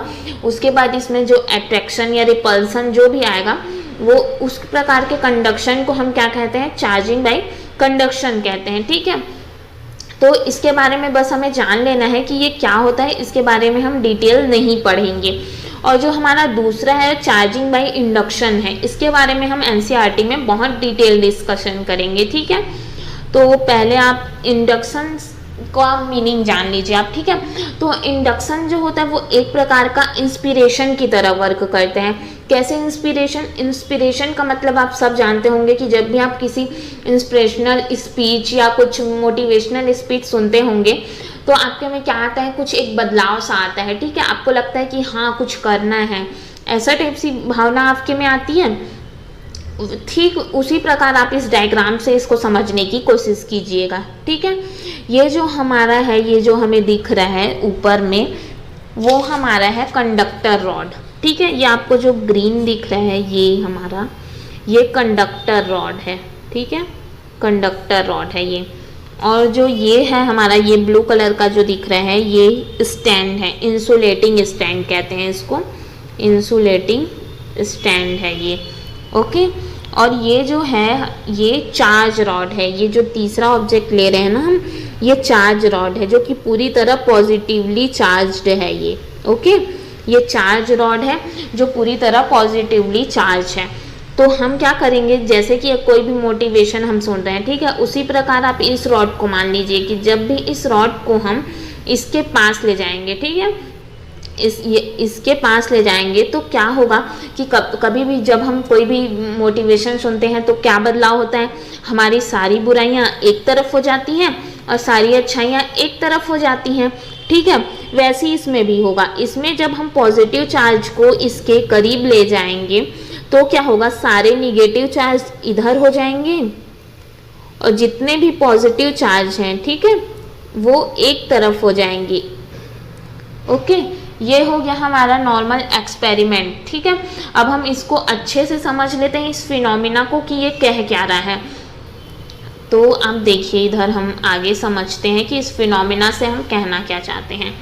S1: उसके बाद इसमें जो अट्रैक्शन या रिपल्सन जो भी आएगा, वो उस प्रकार के कंडक्शन को हम क्या कहते हैं, चार्जिंग बाय कंडक्शन कहते हैं, ठीक है। तो इसके बारे में बस हमें जान लेना है कि ये क्या होता है, इसके बारे में हम डिटेल नहीं पढ़ेंगे। और जो हमारा दूसरा है चार्जिंग बाय इंडक्शन है, इसके बारे में हम एनसीईआरटी में बहुत डिटेल डिस्कशन करेंगे, ठीक है। तो पहले आप इंडक्शन का मीनिंग जान लीजिए आप, ठीक है। तो इंडक्शन जो होता है वो एक प्रकार का इंस्पिरेशन की तरह वर्क करते हैं। कैसे इंस्पिरेशन? इंस्पिरेशन का मतलब आप सब जानते होंगे कि जब भी आप किसी इंस्पिरेशनल स्पीच या कुछ मोटिवेशनल स्पीच सुनते होंगे तो आपके में क्या आता है, कुछ एक बदलाव सा आता है, ठीक है। आपको लगता है कि हाँ कुछ करना है, ऐसा टाइप सी भावना आपके में आती है। ठीक उसी प्रकार आप इस डायग्राम से इसको समझने की कोशिश कीजिएगा, ठीक है। ये जो हमारा है, ये जो हमें दिख रहा है ऊपर में, वो हमारा है कंडक्टर रॉड, ठीक है। ये आपको जो ग्रीन दिख रहा है ये कंडक्टर रॉड है, ठीक है, कंडक्टर रॉड है ये। और जो ये है हमारा, ये ब्लू कलर का जो दिख रहा है ये स्टैंड है, इंसुलेटिंग स्टैंड कहते हैं इसको, इंसुलेटिंग स्टैंड है ये, ओके। और ये जो है ये चार्ज रॉड है, ये जो तीसरा ऑब्जेक्ट ले रहे हैं ना हम, ये चार्ज रॉड है जो कि पूरी तरह पॉजिटिवली चार्ज्ड है ये, ओके। ये चार्ज रॉड है जो पूरी तरह पॉजिटिवली चार्ज है। तो हम क्या करेंगे, जैसे कि कोई भी मोटिवेशन हम सुन रहे हैं, ठीक है, उसी प्रकार आप इस रॉड को मान लीजिए कि जब भी इस रॉड को हम इसके पास ले जाएंगे, ठीक है, इसके पास ले जाएंगे तो क्या होगा कि कभी भी जब हम कोई भी मोटिवेशन सुनते हैं तो क्या बदलाव होता है, हमारी सारी बुराइयां एक तरफ हो जाती हैं और सारी अच्छाइयां एक तरफ हो जाती हैं, ठीक है। वैसे ही इसमें भी होगा। इसमें जब हम पॉजिटिव चार्ज को इसके करीब ले जाएंगे तो क्या होगा, सारे निगेटिव चार्ज इधर हो जाएंगे और जितने भी पॉजिटिव चार्ज हैं, ठीक है, वो एक तरफ हो जाएंगे, ओके। ये हो गया हमारा नॉर्मल एक्सपेरिमेंट, ठीक है। अब हम इसको अच्छे से समझ लेते हैं इस फिनोमिना को कि ये कह क्या रहा है। तो आप देखिए इधर हम आगे समझते हैं कि इस फिनोमिना से हम कहना क्या चाहते हैं।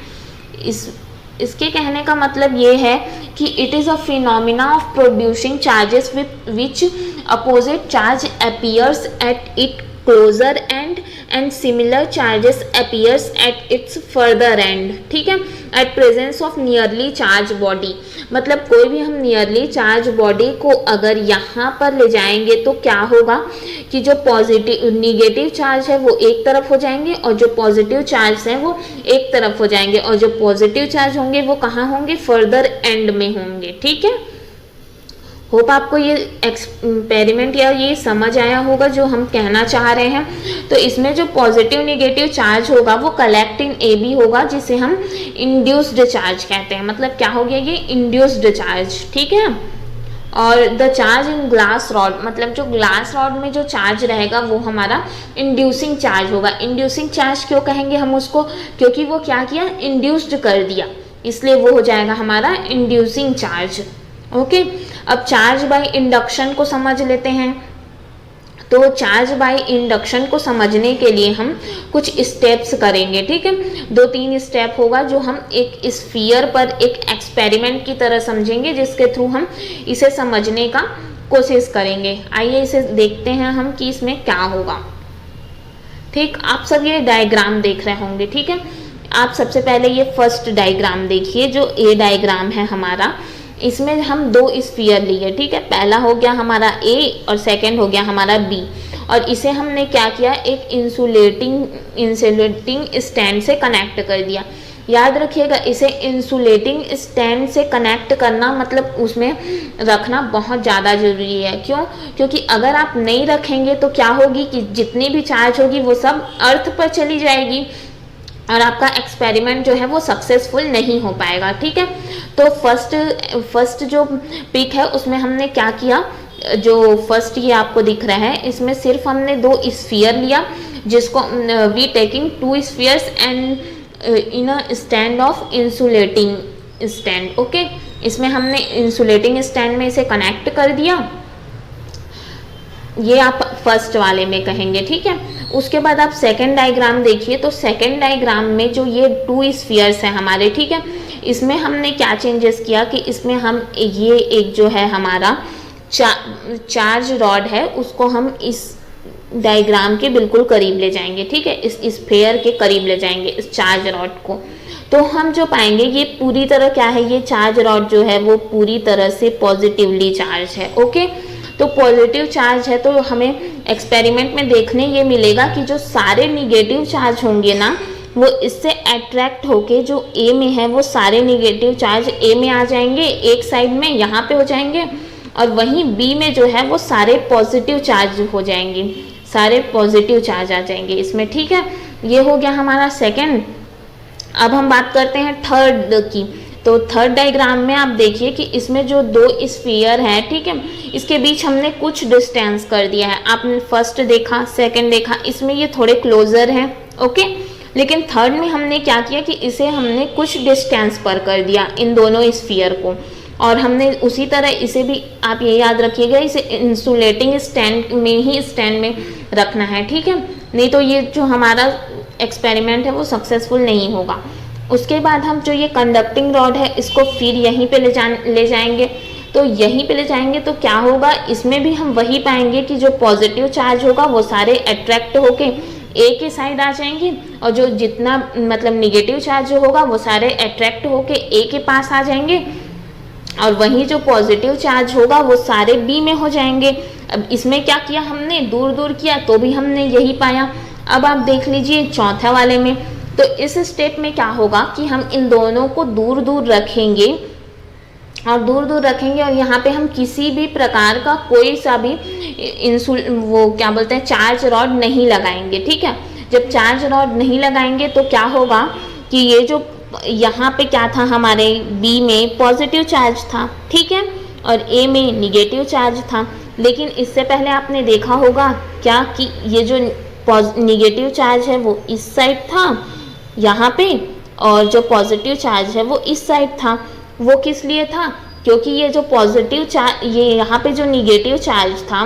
S1: इसके कहने का मतलब ये है कि it is a phenomena of producing charges which opposite charge appears at it closer and and similar charges appears at its further end, ठीक है, at presence of nearly charged body। मतलब कोई भी हम नियरली चार्ज बॉडी को अगर यहाँ पर ले जाएंगे तो क्या होगा कि जो पॉजिटिव निगेटिव चार्ज है वो एक तरफ हो जाएंगे और जो पॉजिटिव चार्ज है वो एक तरफ हो जाएंगे, और जो पॉजिटिव चार्ज होंगे वो कहाँ होंगे, फर्दर एंड में होंगे, ठीक है। होप आपको ये एक्सपेरिमेंट या ये समझ आया होगा जो हम कहना चाह रहे हैं। तो इसमें जो पॉजिटिव निगेटिव चार्ज होगा वो कलेक्ट इन ए बी होगा, जिसे हम इंड्यूस्ड चार्ज कहते हैं। मतलब क्या हो गया, ये इंड्यूस्ड चार्ज, ठीक है। और the charge in glass rod, मतलब जो ग्लास रॉड में जो चार्ज रहेगा वो हमारा इंड्यूसिंग चार्ज होगा। इंड्यूसिंग चार्ज क्यों कहेंगे हम उसको, क्योंकि वो क्या किया, इंड्यूस्ड कर दिया, इसलिए वो हो जाएगा हमारा इंड्यूसिंग चार्ज, ओके। अब चार्ज बाय इंडक्शन को समझ लेते हैं। तो चार्ज बाय इंडक्शन को समझने के लिए हम कुछ स्टेप्स करेंगे, ठीक है। 2-3 स्टेप होगा जो हम एक स्फीयर पर एक एक्सपेरिमेंट की तरह समझेंगे, जिसके थ्रू हम इसे समझने का कोशिश करेंगे। आइए इसे देखते हैं हम कि इसमें क्या होगा, ठीक। आप सब ये डायग्राम देख रहे होंगे, ठीक है। आप सबसे पहले ये फर्स्ट डायग्राम देखिए, जो ए डायग्राम है हमारा, इसमें हम 2 स्फीयर लिए, ठीक है। पहला हो गया हमारा ए और सेकंड हो गया हमारा बी। और इसे हमने क्या किया, एक इंसुलेटिंग स्टैंड से कनेक्ट कर दिया। याद रखिएगा, इसे इंसुलेटिंग स्टैंड से कनेक्ट करना मतलब उसमें रखना बहुत ज़्यादा ज़रूरी है। क्यों? क्योंकि अगर आप नहीं रखेंगे तो क्या होगी कि जितनी भी चार्ज होगी वो सब अर्थ पर चली जाएगी और आपका एक्सपेरिमेंट जो है वो सक्सेसफुल नहीं हो पाएगा, ठीक है। तो फर्स्ट जो पिक है उसमें हमने क्या किया, जो फर्स्ट ये आपको दिख रहा है, इसमें सिर्फ हमने 2 स्फीयर लिया, जिसको we taking 2 spheres and in a stand of insulating stand, okay. इसमें हमने इंसुलेटिंग स्टैंड में इसे कनेक्ट कर दिया, ये आप फर्स्ट वाले में कहेंगे, ठीक है। उसके बाद आप सेकंड डायग्राम देखिए। तो सेकंड डायग्राम में जो ये 2 स्फीयर्स हैं हमारे, ठीक है, इसमें हमने क्या चेंजेस किया कि इसमें हम ये एक जो है हमारा चार्ज रॉड है उसको हम इस डायग्राम के बिल्कुल करीब ले जाएंगे, ठीक है, इस स्फीयर के करीब ले जाएंगे इस चार्ज रॉड को, तो हम जो पाएंगे ये पूरी तरह क्या है, ये चार्ज रॉड जो है वो पूरी तरह से पॉजिटिवली चार्ज है। ओके, तो पॉजिटिव चार्ज है, तो हमें एक्सपेरिमेंट में देखने ये मिलेगा कि जो सारे निगेटिव चार्ज होंगे ना वो इससे अट्रैक्ट होके जो ए में है वो सारे निगेटिव चार्ज ए में आ जाएंगे, एक साइड में यहाँ पे हो जाएंगे, और वहीं बी में जो है वो सारे पॉजिटिव चार्ज हो जाएंगे, सारे पॉजिटिव चार्ज आ जाएंगे इसमें, ठीक है। ये हो गया हमारा सेकंड। अब हम बात करते हैं थर्ड की। तो थर्ड डायग्राम में आप देखिए कि इसमें जो दो स्फीयर है, ठीक है, इसके बीच हमने कुछ डिस्टेंस कर दिया है। आपने फर्स्ट देखा, सेकंड देखा, इसमें ये थोड़े क्लोजर हैं, ओके, लेकिन थर्ड में हमने क्या किया कि इसे हमने कुछ डिस्टेंस पर कर दिया इन दोनों स्फीयर को, और हमने उसी तरह इसे भी, आप ये याद रखिएगा, इसे इंसुलेटिंग स्टैंड में रखना है, ठीक है, नहीं तो ये जो हमारा एक्सपेरिमेंट है वो सक्सेसफुल नहीं होगा। उसके बाद हम जो ये कंडक्टिंग रॉड है इसको फिर यहीं पे ले जाएंगे, तो यहीं पे ले जाएंगे तो क्या होगा, इसमें भी हम वही पाएंगे कि जो पॉजिटिव चार्ज होगा वो सारे अट्रैक्ट होके ए के साइड आ जाएंगे, और जो जितना मतलब निगेटिव चार्ज होगा वो सारे अट्रैक्ट होके ए के पास आ जाएंगे, और वहीं जो पॉजिटिव चार्ज होगा वो सारे बी में हो जाएंगे। अब इसमें क्या किया हमने, दूर दूर किया तो भी हमने यही पाया। अब आप देख लीजिए चौथा वाले में, तो इस स्टेप में क्या होगा कि हम इन दोनों को दूर दूर रखेंगे और यहाँ पे हम किसी भी प्रकार का कोई सा भी वो क्या बोलते हैं चार्ज रॉड नहीं लगाएंगे, ठीक है। जब चार्ज रॉड नहीं लगाएंगे तो क्या होगा कि ये जो यहाँ पे क्या था, हमारे बी में पॉजिटिव चार्ज था, ठीक है, और ए में निगेटिव चार्ज था, लेकिन इससे पहले आपने देखा होगा क्या कि ये जो निगेटिव चार्ज है वो इस साइड था यहाँ पे, और जो पॉजिटिव चार्ज है वो इस साइड था। वो किस लिए था, क्योंकि ये जो पॉजिटिव चार्ज, ये यहाँ पे जो निगेटिव चार्ज था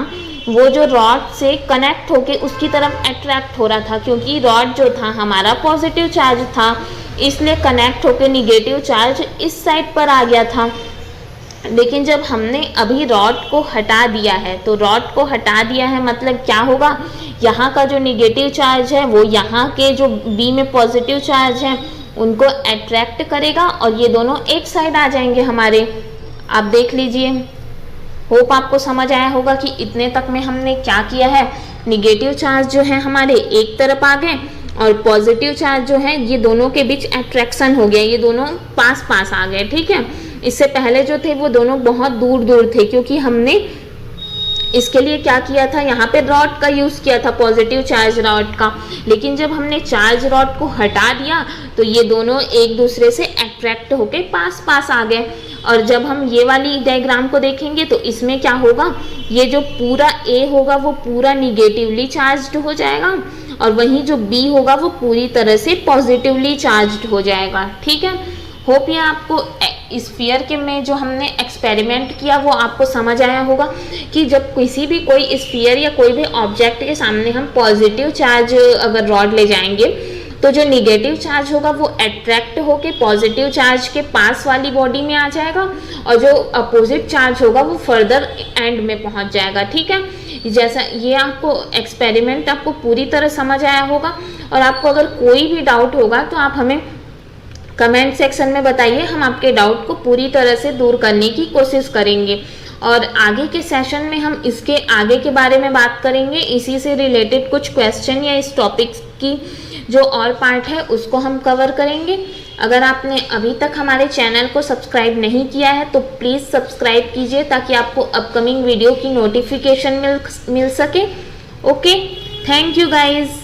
S1: वो जो रॉड से कनेक्ट होके उसकी तरफ अट्रैक्ट हो रहा था, क्योंकि रॉड जो था हमारा पॉजिटिव चार्ज था, इसलिए कनेक्ट होके निगेटिव चार्ज इस साइड पर आ गया था। लेकिन जब हमने अभी रॉड को हटा दिया है, तो रॉड को हटा दिया है मतलब क्या होगा, यहाँ का जो निगेटिव चार्ज है वो यहाँ के जो बी में पॉजिटिव चार्ज है उनको अट्रैक्ट करेगा, और ये दोनों एक साइड आ जाएंगे हमारे। आप देख लीजिए, होप आपको समझ आया होगा कि इतने तक में हमने क्या किया है, निगेटिव चार्ज जो है हमारे एक तरफ आ गए, और पॉजिटिव चार्ज जो है ये दोनों के बीच अट्रैक्शन हो गया, ये दोनों पास पास आ गए, ठीक है। इससे पहले जो थे वो दोनों बहुत दूर दूर थे, क्योंकि हमने इसके लिए क्या किया था, यहाँ पे रॉड का यूज़ किया था, पॉजिटिव चार्ज रॉड का, लेकिन जब हमने चार्ज रॉड को हटा दिया तो ये दोनों एक दूसरे से अट्रैक्ट होके पास पास आ गए। और जब हम ये वाली डायग्राम को देखेंगे तो इसमें क्या होगा, ये जो पूरा ए होगा वो पूरा निगेटिवली चार्ज्ड हो जाएगा, और वहीं जो बी होगा वो पूरी तरह से पॉजिटिवली चार्ज्ड हो जाएगा, ठीक है। होप ये आपको स्फीयर के में जो हमने एक्सपेरिमेंट किया वो आपको समझ आया होगा कि जब किसी भी कोई स्फीयर या कोई भी ऑब्जेक्ट के सामने हम पॉजिटिव चार्ज अगर रॉड ले जाएंगे तो जो निगेटिव चार्ज होगा वो अट्रैक्ट होके पॉजिटिव चार्ज के पास वाली बॉडी में आ जाएगा, और जो अपोजिट चार्ज होगा वो फर्दर एंड में पहुंच जाएगा, ठीक है। जैसा ये आपको एक्सपेरिमेंट आपको पूरी तरह समझ आया होगा, और आपको अगर कोई भी डाउट होगा तो आप हमें कमेंट सेक्शन में बताइए, हम आपके डाउट को पूरी तरह से दूर करने की कोशिश करेंगे। और आगे के सेशन में हम इसके आगे के बारे में बात करेंगे, इसी से रिलेटेड कुछ क्वेश्चन या इस टॉपिक की जो और पार्ट है उसको हम कवर करेंगे। अगर आपने अभी तक हमारे चैनल को सब्सक्राइब नहीं किया है तो प्लीज़ सब्सक्राइब कीजिए, ताकि आपको अपकमिंग वीडियो की नोटिफिकेशन मिल सके। Okay, thank you guys.